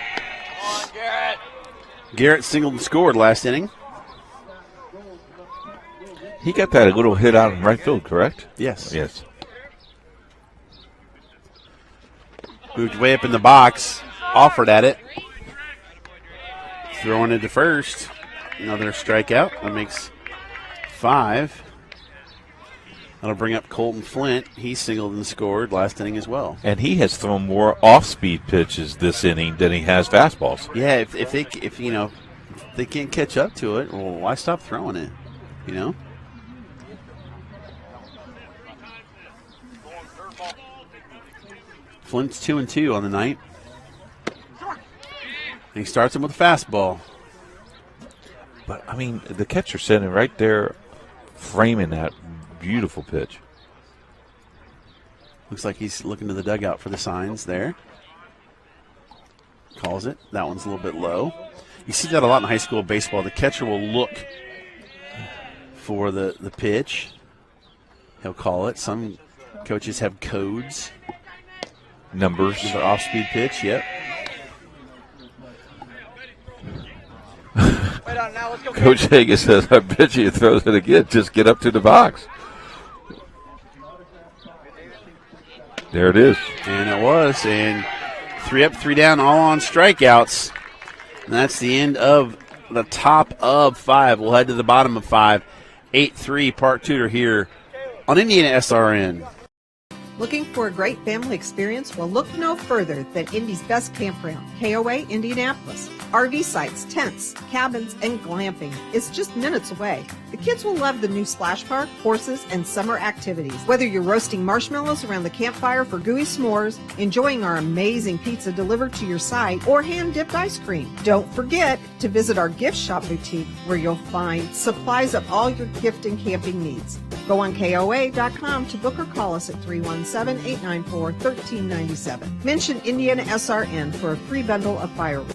Garrett singled and scored last inning. He got that little hit out in right field, correct? Yes. Yes. Moved way up in the box. Offered at it. Throwing it to first. Another strikeout. That makes 5. That'll bring up Colton Flint. He singled and scored last inning as well. And he has thrown more off-speed pitches this inning than he has fastballs. Yeah, if they can't catch up to it, well, why stop throwing it? You know. Flint's 2-2 on the night. And he starts him with a fastball. But I mean, the catcher sitting right there, framing that beautiful pitch. Looks like he's looking to the dugout for the signs there. Calls it. That one's a little bit low. You see that a lot in high school baseball. The catcher will look for the pitch. He'll call it. Some coaches have codes. Numbers. For off-speed pitch, yep. Coach Hagan says, I bet you throws it again. Just get up to the box. There it is. And it was. And 3 up, 3 down, all on strikeouts. And that's the end of the top of 5. We'll head to the bottom of 5. 8-3 Park Tudor here on IndianaSRN. Looking for a great family experience? Well, look no further than Indy's best campground, KOA Indianapolis. RV sites, tents, cabins, and glamping. It's just minutes away. The kids will love the new splash park, horses, and summer activities. Whether you're roasting marshmallows around the campfire for gooey s'mores, enjoying our amazing pizza delivered to your site, or hand-dipped ice cream. Don't forget to visit our gift shop boutique where you'll find supplies of all your gift and camping needs. Go on KOA.com to book or call us at 317-894-1397. Mention IndianaSRN for a free bundle of fireworks.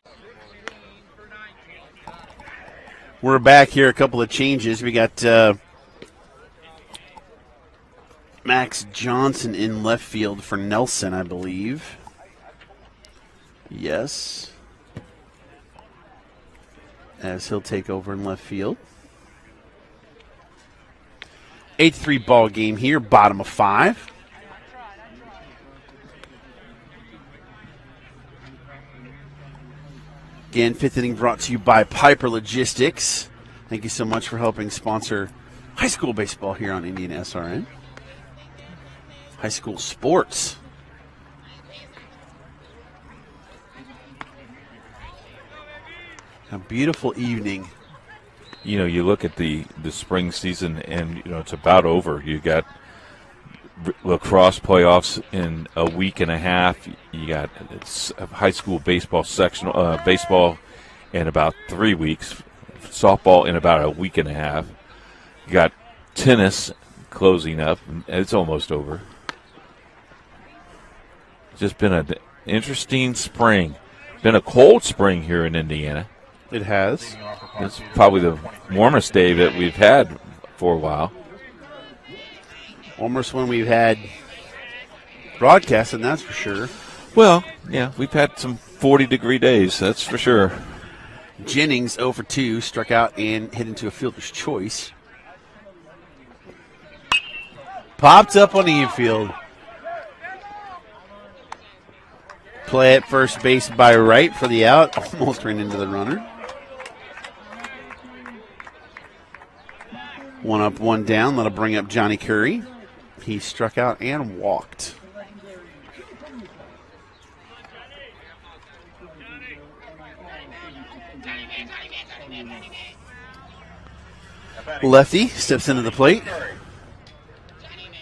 We're back here. A couple of changes. We got Max Johnson in left field for Nelson, I believe. Yes. As he'll take over in left field. 8-3 ball game here, bottom of 5. Again, 5th inning brought to you by Piper Logistics. Thank you so much for helping sponsor high school baseball here on IndianaSRN. high school sports. A beautiful evening. You know, you look at the spring season, and it's about over. You got lacrosse playoffs in a week and a half. You got high school baseball baseball in about 3 weeks. Softball in about a week and a half. You got tennis closing up, and it's almost over. Just been an interesting spring. Been a cold spring here in Indiana. It has. It's probably the warmest day that we've had for a while. Warmest one we've had broadcasting, that's for sure. Well, yeah, we've had some 40-degree days, that's for sure. Jennings 0 for 2, struck out and hit into a fielder's choice. Popped up on the infield. Play at first base by right for the out. Almost ran into the runner. 1 up, 1 down. That'll bring up Johnny Curry. He struck out and walked. Lefty steps into the plate.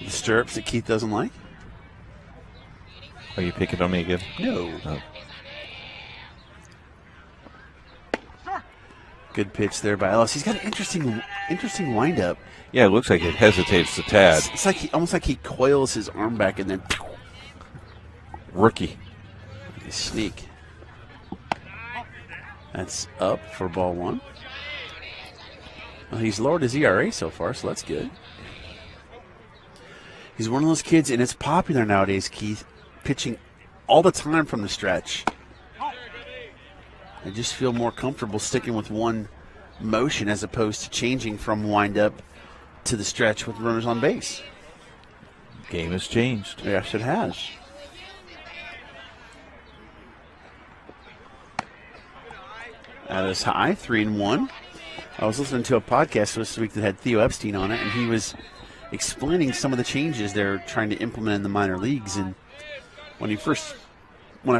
The stirrups that Keith doesn't like. Are you picking on me again? No. Good pitch there by Ellis. He's got an interesting windup. Yeah, it looks like it hesitates a tad. It's like almost like he coils his arm back and then rookie. Sneak. That's up for ball 1. Well, he's lowered his ERA so far, so that's good. He's one of those kids, and it's popular nowadays, Keith, pitching all the time from the stretch. I just feel more comfortable sticking with one motion as opposed to changing from windup to the stretch with runners on base. Game has changed. Yes, it has. That is high, 3-1. I was listening to a podcast this week that had Theo Epstein on it, and he was explaining some of the changes they're trying to implement in the minor leagues. And when I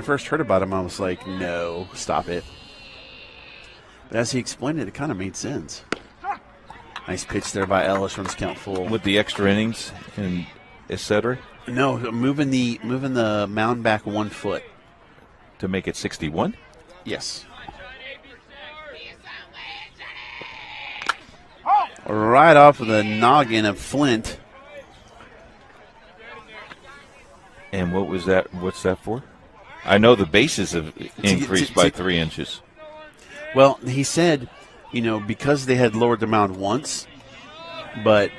first heard about him, I was like, no, stop it. But as he explained it, it kind of made sense. Nice pitch there by Ellis, runs count full. With the extra innings and et cetera? No, moving the mound back 1 foot. To make it 61? Yes. Right off of the noggin of Flint. And what was that? What's that for? I know the bases have increased by 3 inches. Well, he said, because they had lowered the mound once, but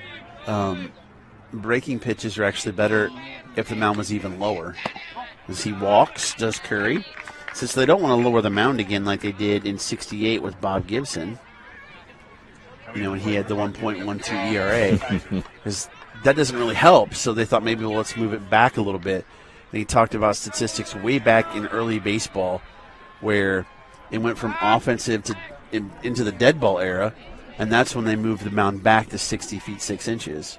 breaking pitches are actually better if the mound was even lower. As he walks, does Curry. Since they don't want to lower the mound again like they did in '68 with Bob Gibson, when he had the 1.12 ERA, because that doesn't really help. So they thought maybe let's move it back a little bit. And he talked about statistics way back in early baseball where it went from offensive to into the dead ball era, and that's when they moved the mound back to 60 feet 6 inches,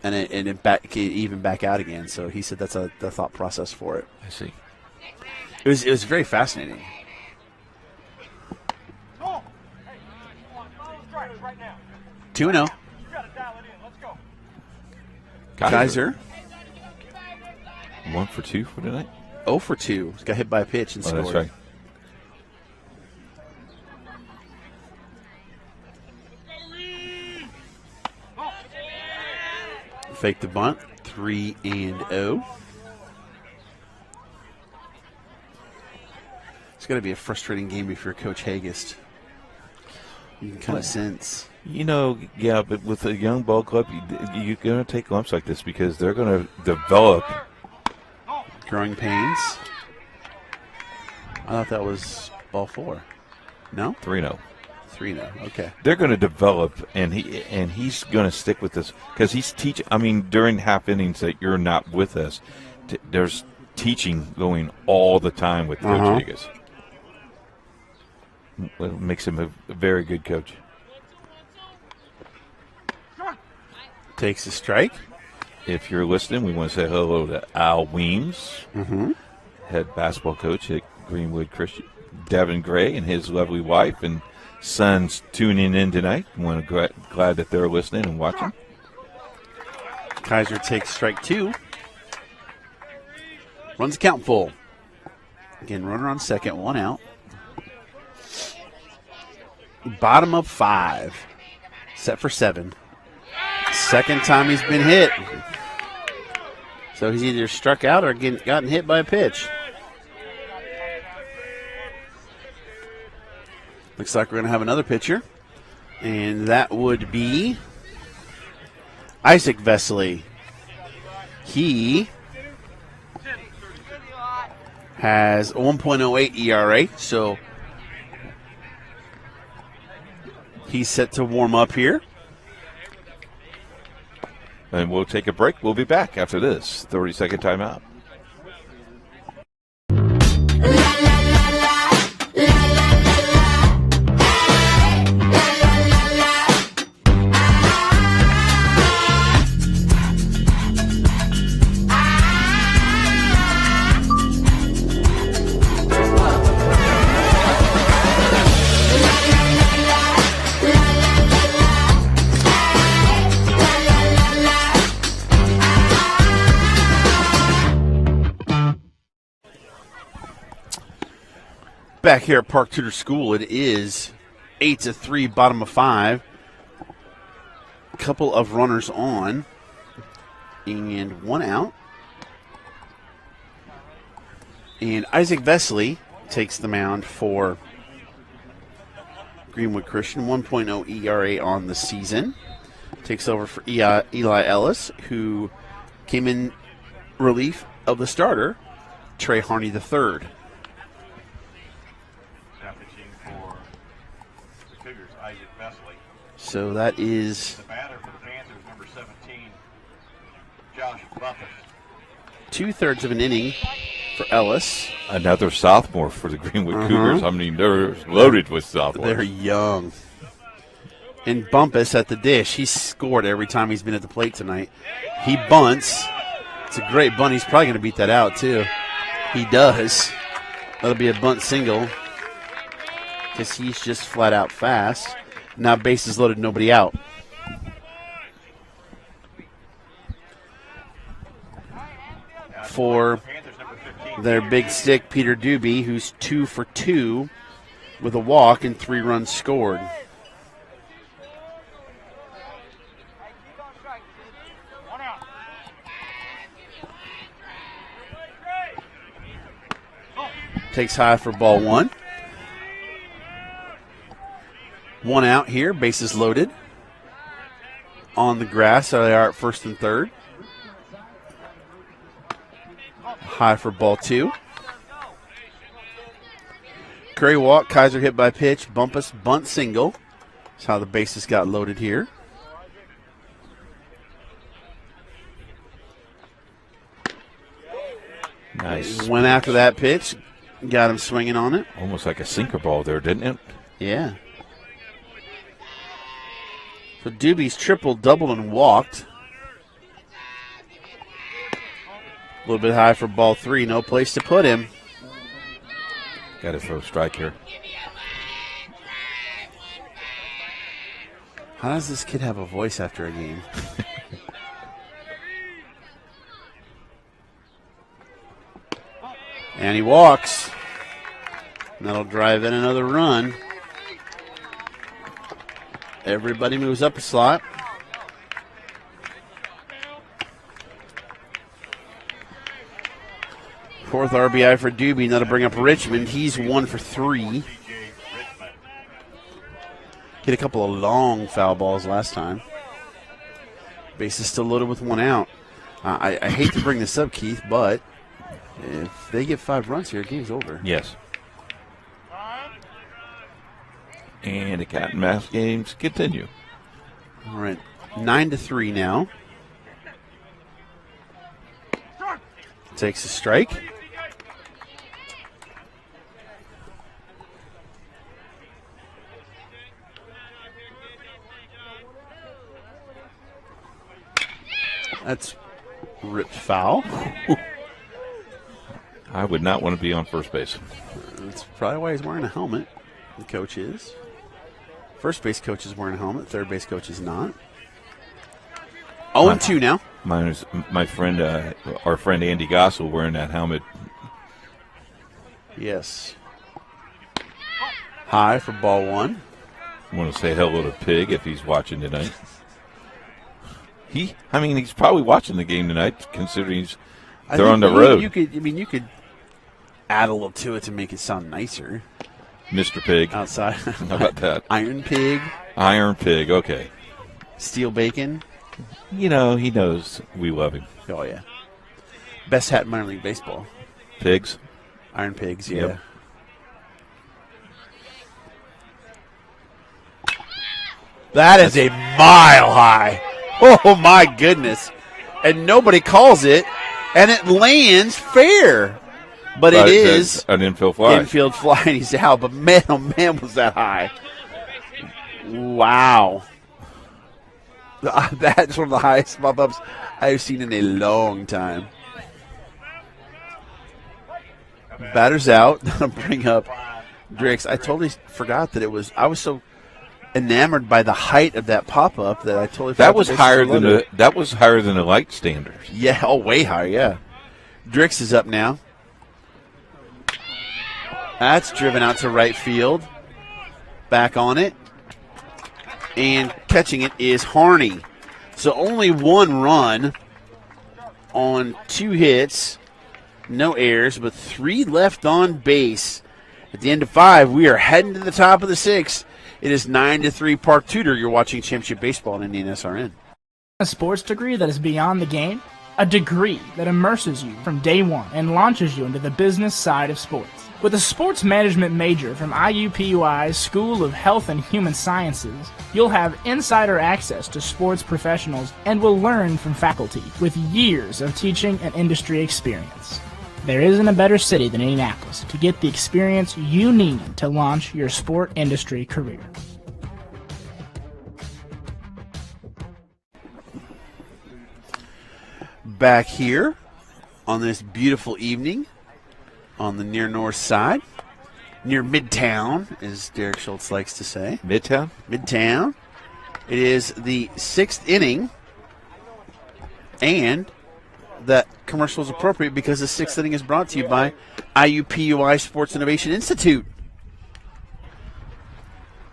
and it even back out again. So he said that's the thought process for it. I see. It was very fascinating. Right now. 2-0. You gotta dial it in. Let's go. Kaiser. 1 for 2 for tonight? 0 for 2. Got hit by a pitch and scored. That's right. Fake the bunt. 3-0. It's going to be a frustrating game if you're Coach Hagest. You can kind of sense. Yeah, but with a young ball club, you're going to take lumps like this because they're going to develop. Growing pains. I thought that was ball 4. No? 3-0. 3-0. Okay. They're going to develop, and he's going to stick with this because he's teaching. I mean, during half innings that you're not with us, there's teaching going all the time with Coach Higgins. It makes him a very good coach. Takes a strike. if you're listening, we want to say hello to Al Weems, head basketball coach at Greenwood Christian. Devin Gray and his lovely wife and sons tuning in tonight. Want to glad that they're listening and watching. Kaiser takes strike 2. Runs the count full. Again, runner on second, 1 out. Bottom of 5. Set for 7. Second time he's been hit. So he's either struck out or gotten hit by a pitch. Looks like we're going to have another pitcher. And that would be Isaac Vesely. He has a 1.08 ERA, so he's set to warm up here. And we'll take a break. We'll be back after this 30-second timeout. Back here at Park Tudor School, it is 8-3, bottom of 5. A couple of runners on, and 1 out. And Isaac Vesely takes the mound for Greenwood Christian, 1.0 ERA on the season. Takes over for Eli Ellis, who came in relief of the starter, Trey Harney III. So that is the batter for the Panthers, number 17, Josh Buffett. 2/3 of an inning for Ellis. Another sophomore for the Greenwood Cougars. I mean, they're loaded with sophomores. They're young. And Bumpus at the dish. He's scored every time he's been at the plate tonight. He bunts. It's a great bunt. He's probably going to beat that out, too. He does. That'll be a bunt single because he's just flat out fast. Now bases loaded, nobody out. For their big stick, Peter Doobie, who's 2 for 2 with a walk and 3 runs scored. Takes high for ball 1. 1 out here, bases loaded. On the grass, so they are at first and third. High for ball 2. Curry walk, Kaiser hit by pitch, Bumpus bunt single. That's how the bases got loaded here. Nice. Went after that pitch, got him swinging on it. Almost like a sinker ball there, didn't it? Yeah. So Doobie's tripled, doubled, and walked. A little bit high for ball 3. No place to put him. Got to throw a strike here. How does this kid have a voice after a game? And he walks. And that'll drive in another run. Everybody moves up a slot. Fourth RBI for Doobie. That'll bring up Richmond. He's 1 for 3. Hit a couple of long foul balls last time. Base is still loaded with 1 out. I hate to bring this up, Keith, but if they get 5 runs here, game's over. Yes. And the cat and mouse games continue. All right, 9-3 now. Takes a strike. That's Ripped foul. I would not want to be on first base. That's probably why he's wearing a helmet. The coach is. First base coach is wearing a helmet. Third base coach is not. 0-2 now. My friend, our friend Andy Gossel, wearing that helmet. Yes. High for ball one. I want to say hello to Pig if he's watching tonight. He's probably watching the game tonight, considering they're on the road. You could add a little to it to make it sound nicer. Mr. Pig. Outside. How about that? Iron Pig. Iron Pig, okay. Steel Bacon. He knows we love him. Oh, yeah. Best hat in minor league baseball. Pigs? Iron Pigs, yeah. Yep. That is a mile high. Oh, my goodness. And nobody calls it, and it lands fair. But it is an infield fly. Infield fly, and he's out. But, man, oh, man, was that high. Wow. That's one of the highest pop-ups I've seen in a long time. Batter's out. Bring up Drix. I totally forgot that it was. I was so enamored by the height of that pop-up that I totally forgot. That was higher than the light standard. Yeah, way higher. Yeah. Drix is up now. That's driven out to right field. Back on it. And catching it is Harney. So only one run on 2 hits. No errors, but 3 left on base. At the end of 5, we are heading to the top of the 6th. It is 9-3 Park Tudor. You're watching Championship Baseball on IndianaSRN. A sports degree that is beyond the game? A degree that immerses you from day one and launches you into the business side of sports. With a sports management major from IUPUI's School of Health and Human Sciences, you'll have insider access to sports professionals and will learn from faculty with years of teaching and industry experience. There isn't a better city than Indianapolis to get the experience you need to launch your sport industry career. Back here on this beautiful evening on the near north side, near Midtown, as Derek Schultz likes to say. Midtown? Midtown. It is the 6th inning, and that commercial is appropriate because the 6th inning is brought to you by IUPUI Sports Innovation Institute.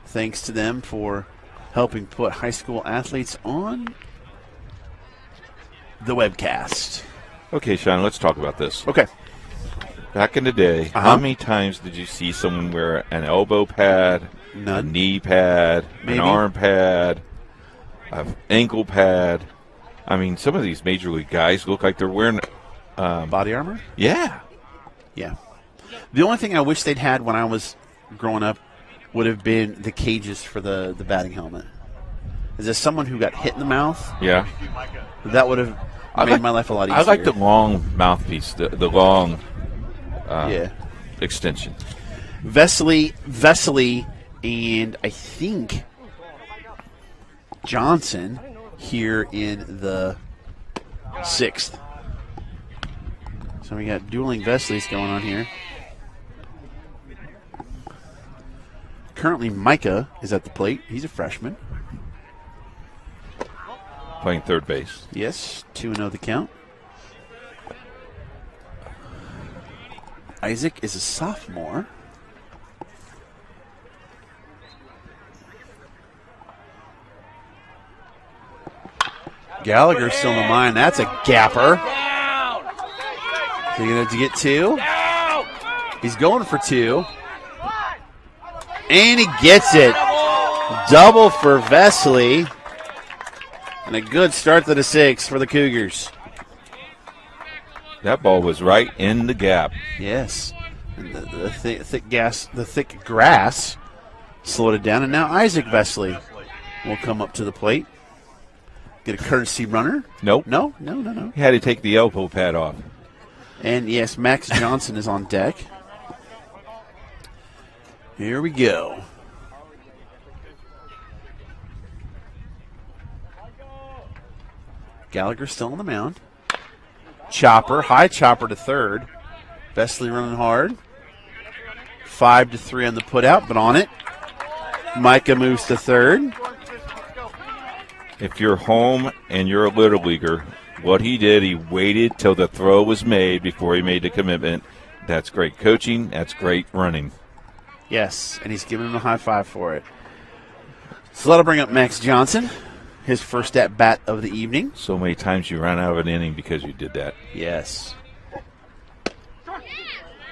Thanks to them for helping put high school athletes on the webcast. Okay, Sean, let's talk about this. Okay. Back in the day, how many times did you see someone wear an elbow pad, None. a knee pad, Maybe. an arm pad, an ankle pad? I mean, some of these major league guys look like they're wearing body armor? Yeah. Yeah. The only thing I wish they'd had when I was growing up would have been the cages for the batting helmet. As someone who got hit in the mouth, yeah, that would have made my life a lot easier. I like the long mouthpiece, the long extension. Vesely, and I think Johnson here in the 6th. So we got dueling Vesleys going on here. Currently, Micah is at the plate. He's a freshman. Playing third base. Yes, 2-0 the count. Isaac is a sophomore. Gallagher's still in the line. That's a gapper. Is he going to get 2? He's going for 2. And he gets it. Double for Vesely. And a good start to the 6th for the Cougars. That ball was right in the gap. Yes. And the thick grass slowed it down. And now Isaac Vesely will come up to the plate. Get a courtesy runner. Nope. No. He had to take the elbow pad off. And, yes, Max Johnson is on deck. Here we go. Gallagher still on the mound. Chopper, high chopper to third. Vesley running hard. 5-3 on the put out, but on it. Micah moves to third. If you're home and you're a Little Leaguer, what he did, he waited till the throw was made before he made the commitment. That's great coaching. That's great running. Yes, and he's giving him a high five for it. So that'll bring up Max Johnson, his first at-bat of the evening. So many times you ran out of an inning because you did that. Yes.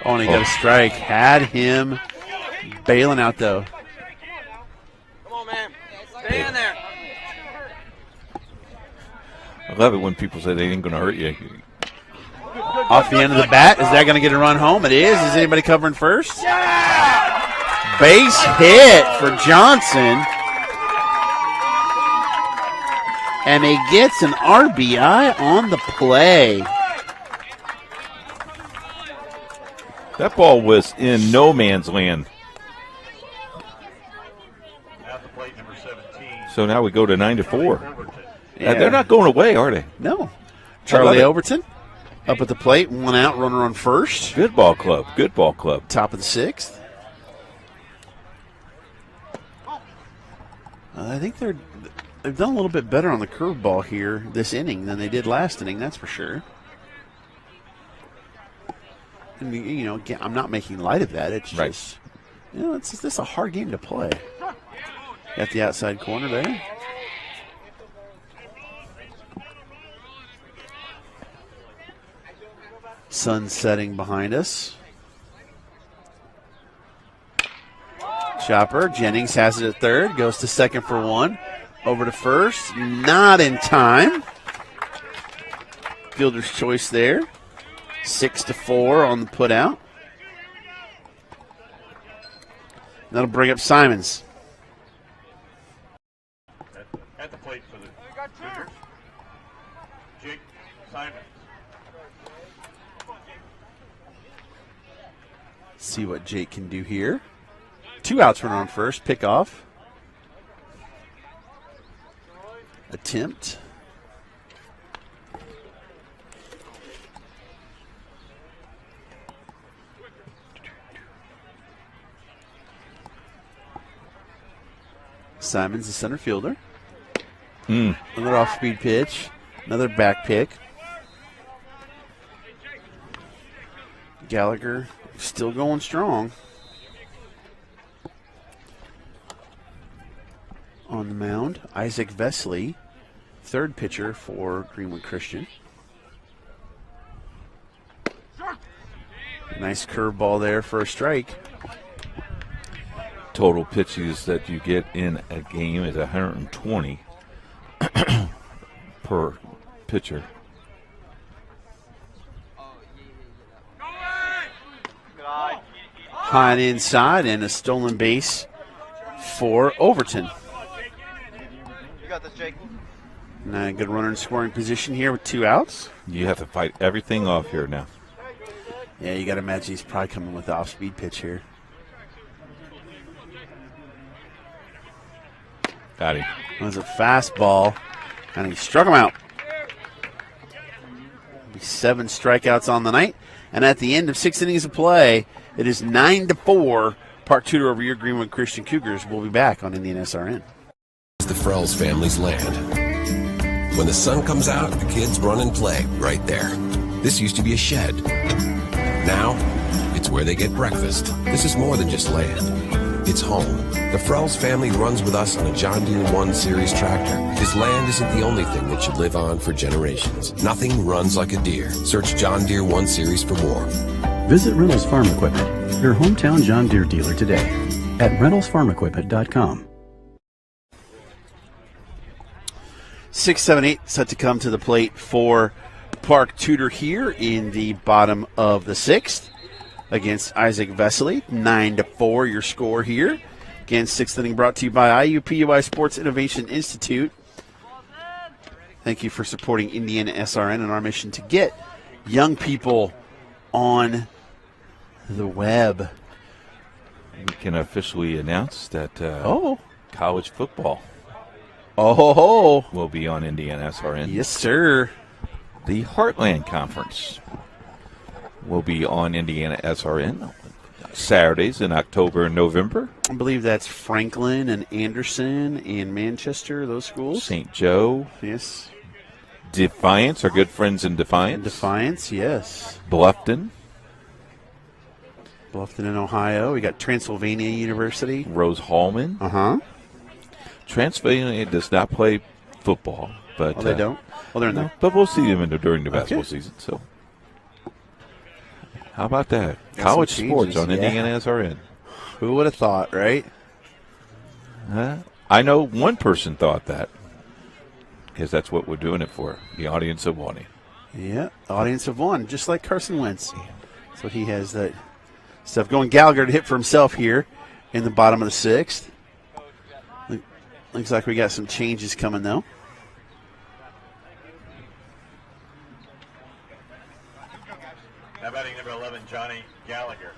Oh, and he got a strike. Had him bailing out, though. Come on, man. Stay in there. I love it when people say they ain't going to hurt you. Off the end of the bat. Is that going to get a run home? It is. Is anybody covering first? Base hit for Johnson. And he gets an RBI on the play. That ball was in no man's land. At the plate, number 17. So now we go to 9-4. Yeah. They're not going away, are they? No. Charlie Overton up at the plate, 1 out, runner on first. Good ball club. Good ball club. Top of the 6th. I think they've done a little bit better on the curveball here this inning than they did last inning, that's for sure. I mean, you know, again, I'm not making light of that. It's just, you know, it's just a hard game to play. At the outside corner there. Sun setting behind us. Chopper. Jennings has it at third. Goes to second for 1. Over to first. Not in time. Fielder's choice there. 6-4 on the put out. That'll bring up Simons. At the plate for the Cougars, Jake Simons. See what Jake can do here. 2 outs runner on first. Pick off. Attempt. Simons, the center fielder. Another off-speed pitch. Another back pick. Gallagher still going strong. On the mound, Isaac Vesley, third pitcher for Greenwood Christian. Nice curveball there for a strike. Total pitches that you get in a game is 120 per pitcher. High and inside, and a stolen base for Overton. You got this, Jake. Now, good runner in scoring position here with 2 outs. You have to fight everything off here now. Yeah, you got to imagine he's probably coming with the off-speed pitch here. Got him. That was a fastball, and he struck him out. 7 strikeouts on the night, and at the end of 6 innings of play, it is 9-4. Park Tudor over your Greenwood Christian Cougars. We'll be back on IndianaSRN. It's the Frells family's land. When the sun comes out, the kids run and play right there. This used to be a shed. Now, it's where they get breakfast. This is more than just land. It's home. The Frells family runs with us on a John Deere 1 Series tractor because land isn't the only thing that should live on for generations. Nothing runs like a Deere. Search John Deere 1 Series for more. Visit Reynolds Farm Equipment, your hometown John Deere dealer today at reynoldsfarmequipment.com. 6, 7, 8 set to come to the plate for Park Tudor here in the bottom of the 6th against Isaac Vesley. 9-4 your score here. Again, 6th inning brought to you by IUPUI Sports Innovation Institute. Thank you for supporting IndianaSRN and our mission to get young people on the web. We can officially announce that college football will be on IndianaSRN. Yes, sir. The Heartland Conference will be on Indiana SRN Saturdays in October and November. I believe that's Franklin and Anderson and Manchester, those schools. St. Joe. Yes. Defiance, our good friends in Defiance. Defiance, yes. Bluffton in Ohio. We got Transylvania University. Rose-Hulman. Uh-huh. Transylvania does not play football. But, they don't? Well, they're in there. But we'll see them during the basketball season. So, how about that? College sports on Indiana SRN. Who would have thought, right? I know one person thought that, because that's what we're doing it for, the audience of one. Yeah, audience of one, just like Carson Wentz. So he has that stuff going. Gallagher to hit for himself here in the bottom of the sixth. Looks like we got some changes coming, though. Now batting number 11, Johnny Gallagher.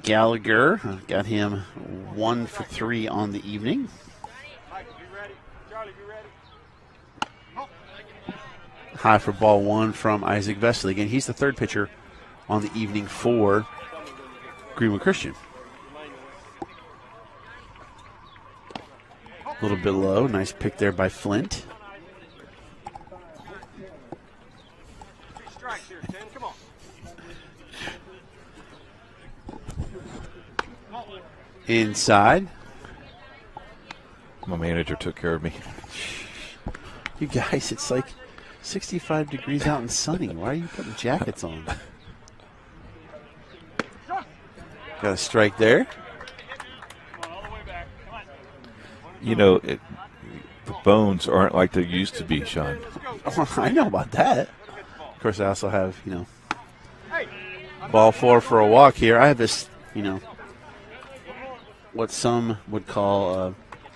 Gallagher got him 1 for 3 on the evening. High for ball 1 from Isaac Vesely. Again, he's the third pitcher on the evening for Greenwood Christian. A little bit low. Nice pick there by Flint. Inside. My manager took care of me. You guys, it's like 65 degrees out and sunny. Why are you putting jackets on? Got a strike there. You know, the bones aren't like they used to be, Sean. Oh, I know about that. Of course, I also have, ball 4 for a walk here. I have this, what some would call a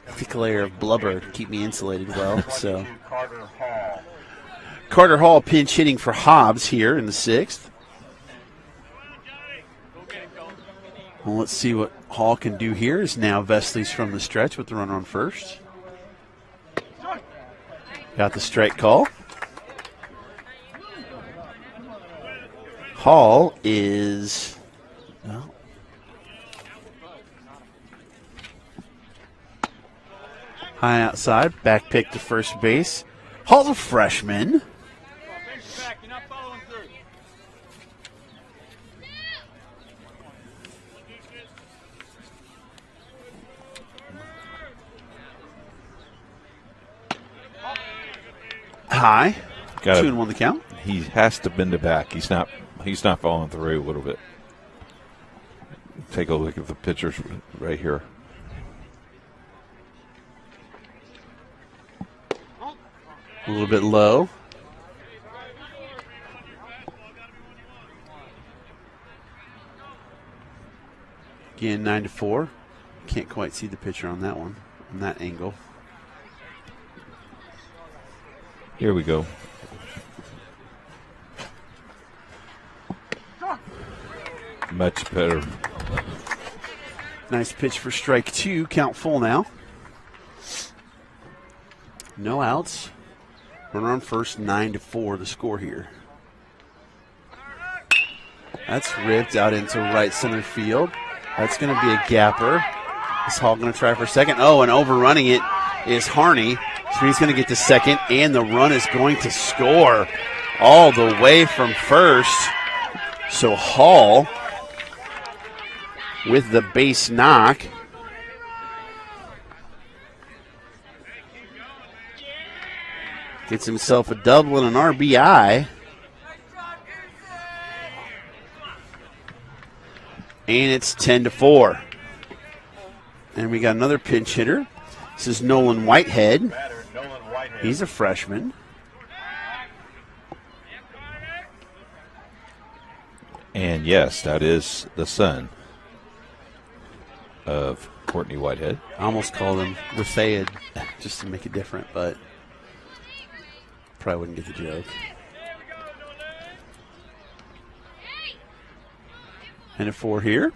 thick layer of blubber to keep me insulated well. So Carter Hall pinch hitting for Hobbs here in the sixth. Well, let's see what Hall can do here. Is now Vesely's from the stretch with the runner on first. Got the strike call. Hall is high outside, back pick to first base. Hall's a freshman. High. 2-1 the count. He has to bend it back. He's not following through a little bit. Take a look at the pictures right here. A little bit low. Again, 9-4. Can't quite see the picture on that one, on that angle. Here we go. Much better. Nice pitch for strike 2. Count full now. No outs. Runner on first, 9-4 the score here. That's ripped out into right center field. That's going to be a gapper. Is Hall going to try for second? Oh, and overrunning it is Harney. So he's going to get to second, and the run is going to score all the way from first. So Hall with the base knock. Gets himself a double and an RBI. And it's 10-4. And we got another pinch hitter. This is Nolan Whitehead. He's a freshman. And yes, that is the son of Courtney Whitehead. I almost called him Rafayed just to make it different, but probably wouldn't get the joke. And a 4 here.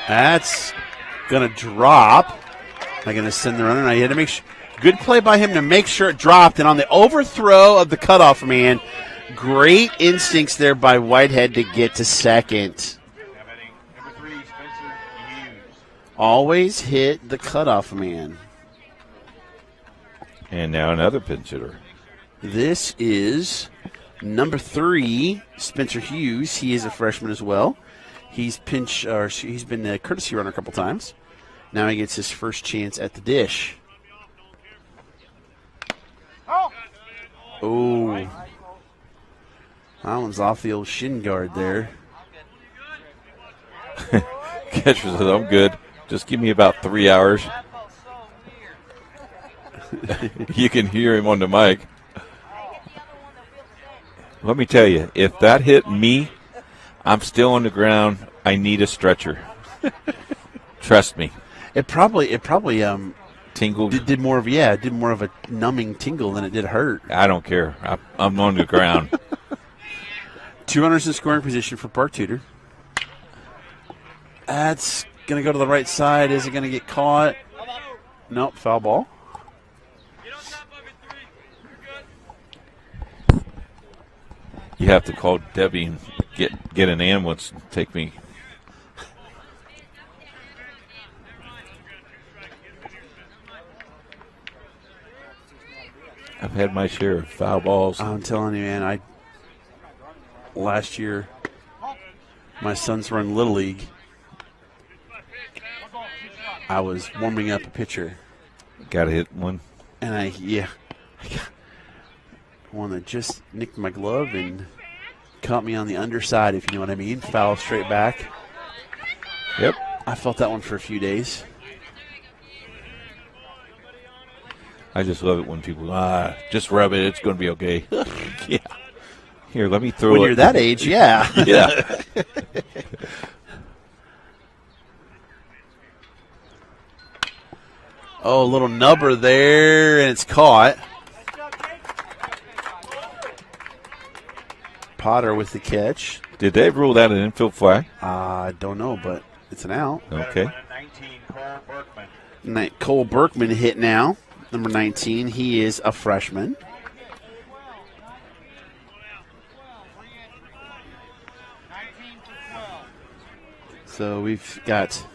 That's going to drop. I'm going to send the runner. Now you had to make sure. Good play by him to make sure it dropped. And on the overthrow of the cutoff man, great instincts there by Whitehead to get to second. Always hit the cutoff man. And now another pinch hitter. This is number 3, Spencer Hughes. He is a freshman as well. He's been a courtesy runner a couple times. Now he gets his first chance at the dish. Oh. That one's off the old shin guard there. Catcher says, I'm good. Just give me about 3 hours. You can hear him on the mic. Let me tell you, if that hit me, I'm still on the ground. I need a stretcher. Trust me. It probably tingled. Did more of a numbing tingle than it did hurt. I don't care. I'm on the ground. 2 runners in scoring position for Park Tudor. That's going to go to the right side. Is it going to get caught? Nope, foul ball. You have to call Debbie and get an ambulance and take me. I've had my share of foul balls. I'm telling you, man, last year, my son's run Little League. I was warming up a pitcher. Got to hit one. And I got one that just nicked my glove and caught me on the underside, if you know what I mean. Foul straight back. Yep. I felt that one for a few days. I just love it when people, just rub it, it's going to be okay. Yeah. Here, let me throw it. When you're that age, yeah. Yeah. Oh, a little nubber there, and it's caught. Potter with the catch. Did they rule that an infield fly? I don't know, but it's an out. Okay. Cole Berkman hit now. Number 19, he is a freshman. So we've got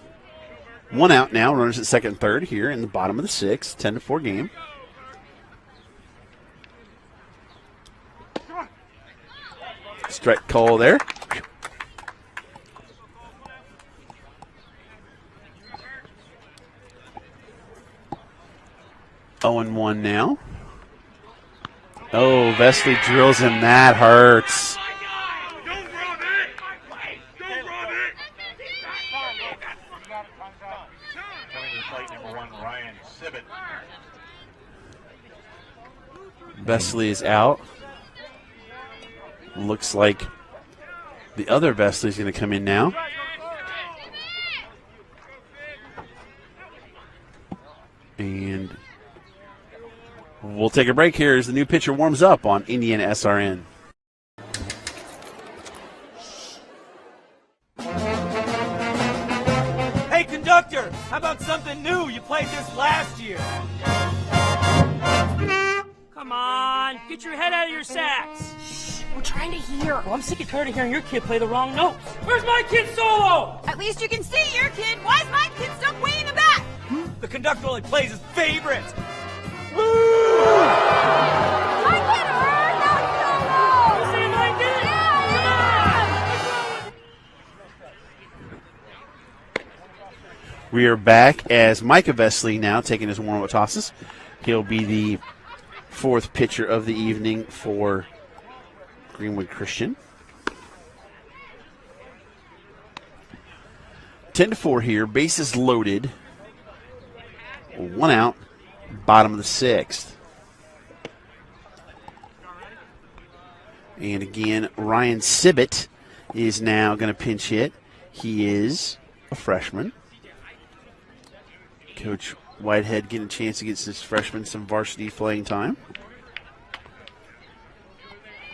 one out now. Runners at second and third here in the bottom of the 6th. 10-4 game. Strike call there. Oh, and 1 now. Oh, Vesley drills him. That hurts. Vesley is out. Looks like the other Vesley is going to come in now. And we'll take a break here as the new pitcher warms up on IndianaSRN. Hey, conductor, how about something new? You played this last year. Come on, get your head out of your sacks. Shh, we're trying to hear. Well, I'm sick and tired of hearing your kid play the wrong notes. Where's my kid solo? At least you can see your kid. Why is my kid stuck way in the back? The conductor only plays his favorites. Woo! My kid heard that solo! See my kid? Yeah! We are back as Micah Vesley now taking his warm-up tosses. He'll be the 4th pitcher of the evening for Greenwood Christian. 10-4 here. Bases loaded. 1 out. Bottom of the 6th. And again, Ryan Sibbett is now going to pinch hit. He is a freshman. Coach Whitehead getting a chance to get his freshmen some varsity playing time.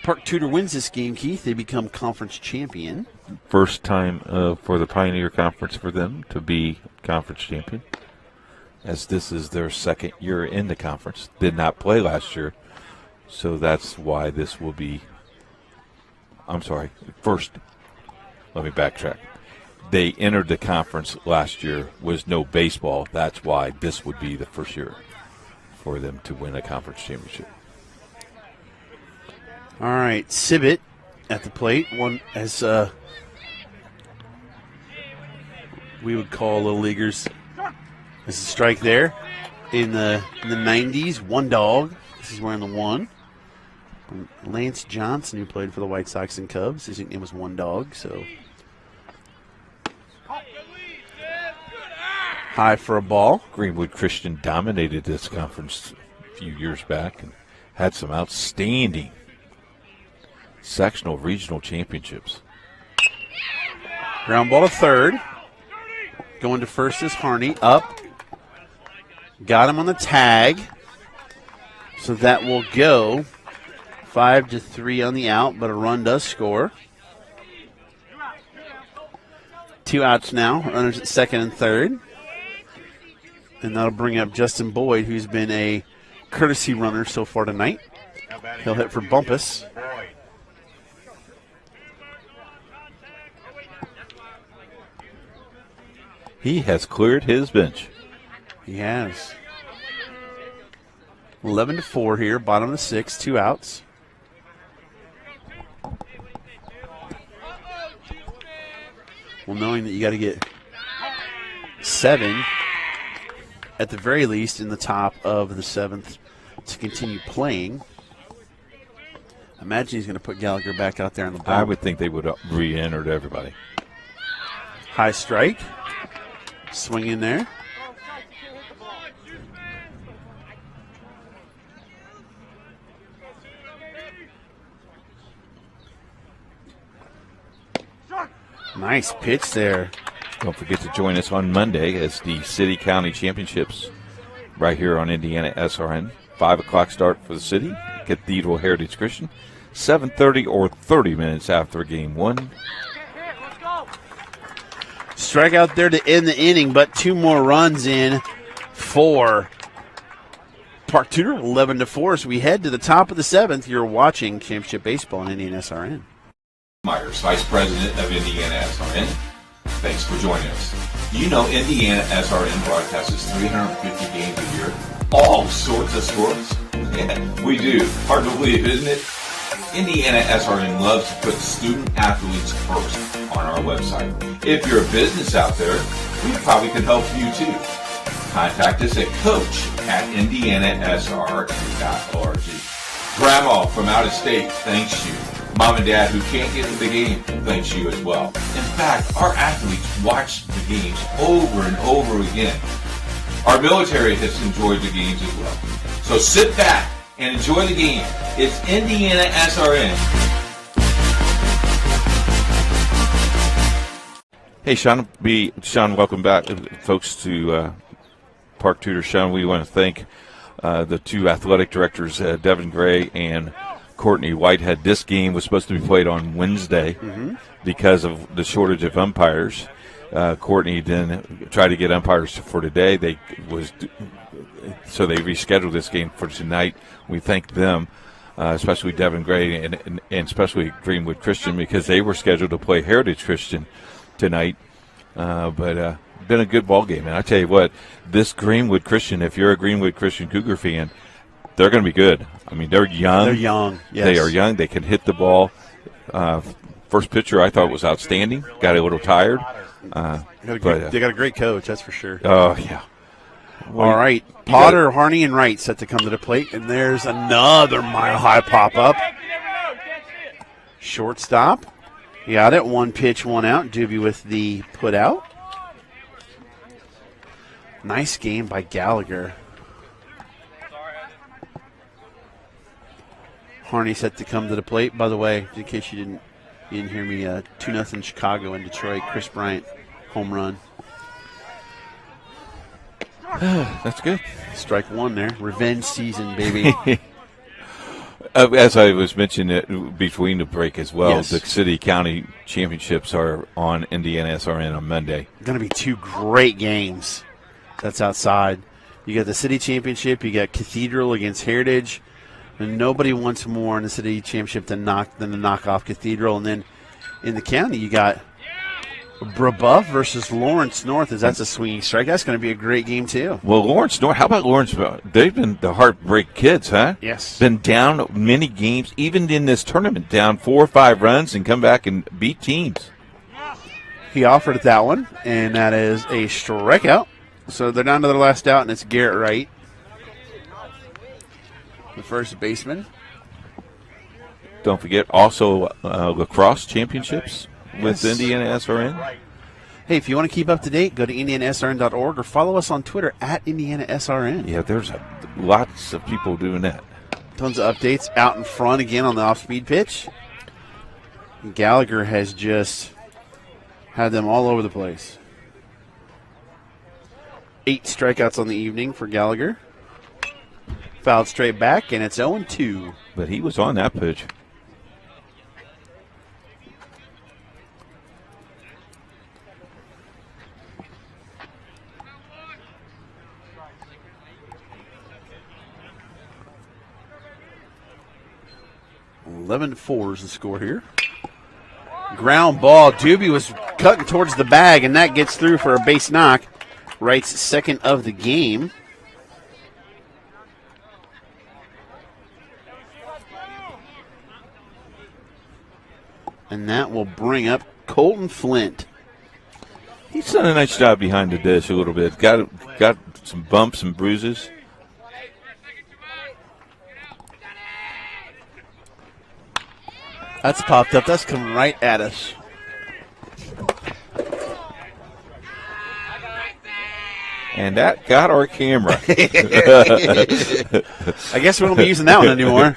Park Tudor wins this game, Keith. They become conference champion. First time for the Pioneer Conference for them to be conference champion. as this is their second year in the conference. Did not play last year, so that's why this will be – I'm sorry, first, let me backtrack. They entered the conference last year, was no baseball. That's why this would be the first year for them to win a conference championship. All right, Sibbett at the plate. One as we would call little leaguers. There's a strike there in the 90s. One dog. This is wearing the 1. Lance Johnson, who played for the White Sox and Cubs, his nickname was One Dog. So high for a ball. Greenwood Christian dominated this conference a few years back and had some outstanding sectional regional championships. Ground ball to third. Going to first is Harney. Up. Got him on the tag. So that will go 5-3 on the out, but a run does score. 2 outs now. Runners at second and third. And that'll bring up Justin Boyd, who's been a courtesy runner so far tonight. He'll hit for Bumpus. He has cleared his bench. He has. 11-4 here, bottom of the 6th, 2 outs. Well, knowing that you got to get 7 at the very least in the top of the 7th to continue playing. I imagine he's going to put Gallagher back out there on the bump. I would think they would have re-entered everybody. High strike. Swing in there. Nice pitch there. Don't forget to join us on Monday as the City County Championships right here on Indiana SRN. 5 o'clock start for the city. Cathedral Heritage Christian. 7:30 or 30 minutes after game 1. Strikeout there to end the inning, but 2 more runs in for Park Tudor. 11-4 as we head to the top of the 7th. You're watching Championship Baseball on IndianaSRN. Myers, Vice President of IndianaSRN. Thanks for joining us. You know IndianaSRN broadcasts 350 games a year, all sorts of sports. Yeah, we do. Hard to believe, isn't it? IndianaSRN loves to put student athletes first on our website. If you're a business out there, we probably can help you too. Contact us at coach@indianasrn.org. Grandma from out of state thanks you. Mom and Dad who can't get to the game thanks you as well. In fact, our athletes watch the games over and over again. Our military has enjoyed the games as well. So sit back and enjoy the game. It's IndianaSRN. Hey, Sean, welcome back, folks, to Park Tudor. Sean, we want to thank the 2 athletic directors, Devin Gray and Courtney Whitehead. This game was supposed to be played on Wednesday because of the shortage of umpires. Courtney then tried to get umpires for today. So they rescheduled this game for tonight. We thank them, especially Devin Gray and especially Greenwood Christian, because they were scheduled to play Heritage Christian tonight. But been a good ball game. And I tell you what, this Greenwood Christian, if you're a Greenwood Christian Cougar fan, they're going to be good. I mean, they're young. They're young, yes. They are young. They can hit the ball. First pitcher I thought was outstanding. Got a little tired. They got a great coach, that's for sure. Oh, yeah. All right. Potter, Harney, and Wright set to come to the plate. And there's another mile-high pop-up. Shortstop. Got it. 1 pitch, 1 out. Doobie with the put out. Nice game by Gallagher. Harney set to come to the plate. By the way, in case you didn't hear me, 2-0 Chicago in Detroit. Chris Bryant, home run. That's good. Strike 1 there. Revenge season, baby. As I was mentioning between the break as well, Yes. The City County Championships are on IndianaSRN on Monday. Going to be 2 great games. That's outside. You got the city championship. You got Cathedral against Heritage. And nobody wants more in the city championship than to knock off Cathedral. And then in the county, you got Brebeuf versus Lawrence North. That's a swinging strike. That's going to be a great game, too. Well, Lawrence North, how about Lawrence? They've been the heartbreak kids, huh? Yes. Been down many games, even in this tournament, down 4 or 5 runs and come back and beat teams. He offered that one, and that is a strikeout. So they're down to their last out, and it's Garrett Wright, the first baseman. Don't forget also lacrosse championships with IndianaSRN. Hey, if you want to keep up to date, go to IndianaSRN.org or follow us on Twitter at IndianaSRN. Yeah, there's lots of people doing that. Tons of updates out in front again on the off-speed pitch. Gallagher has just had them all over the place. 8 strikeouts on the evening for Gallagher. Fouled straight back, and it's 0-2. But he was on that pitch. (11-4) is the score here. Ground ball. Doobie was cutting towards the bag, and that gets through for a base knock. Wright's second of the game. And that will bring up Colton Flint. He's done a nice job behind the dish a little bit. Got some bumps and bruises. That's popped up. That's coming right at us. And that got our camera. I guess we won't be using that one anymore.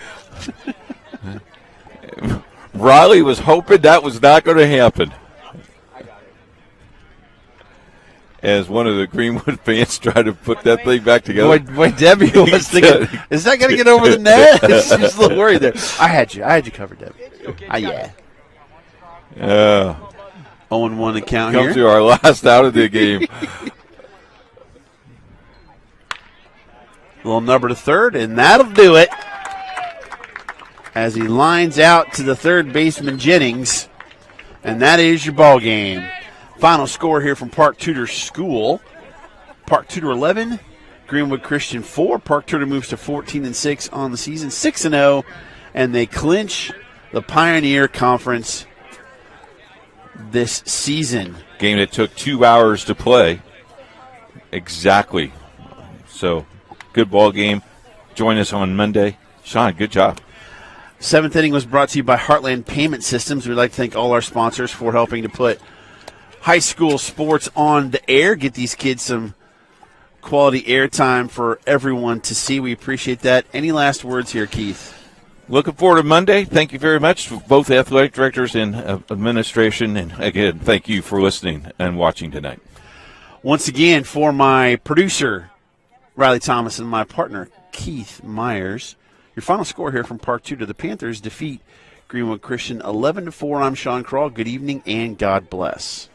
Riley was hoping that was not going to happen. As one of the Greenwood fans tried to put that thing back together. Boy, Debbie was thinking, is that going to get over the net? She's just a little worried there. I had you covered, Debbie. Yeah. 0-1 to count here. Comes to our last out of the game. Little number to third, and that'll do it. As he lines out to the third baseman, Jennings. And that is your ball game. Final score here from Park Tudor School. Park Tudor 11, Greenwood Christian 4. Park Tudor moves to 14-6 on the season, 6-0, and they clinch the Pioneer Conference this season. Game that took 2 hours to play. Exactly. So, good ball game. Join us on Monday. Sean, good job. Seventh inning was brought to you by Heartland Payment Systems. We'd like to thank all our sponsors for helping to put high school sports on the air. Get these kids some quality airtime for everyone to see. We appreciate that. Any last words here, Keith? Looking forward to Monday. Thank you very much to both athletic directors and administration. And, again, thank you for listening and watching tonight. Once again, for my producer, Riley Thomas, and my partner, Keith Myers, your final score here from Park Tudor. The Panthers defeat Greenwood Christian 11-4. I'm Sean Crawl. Good evening and God bless.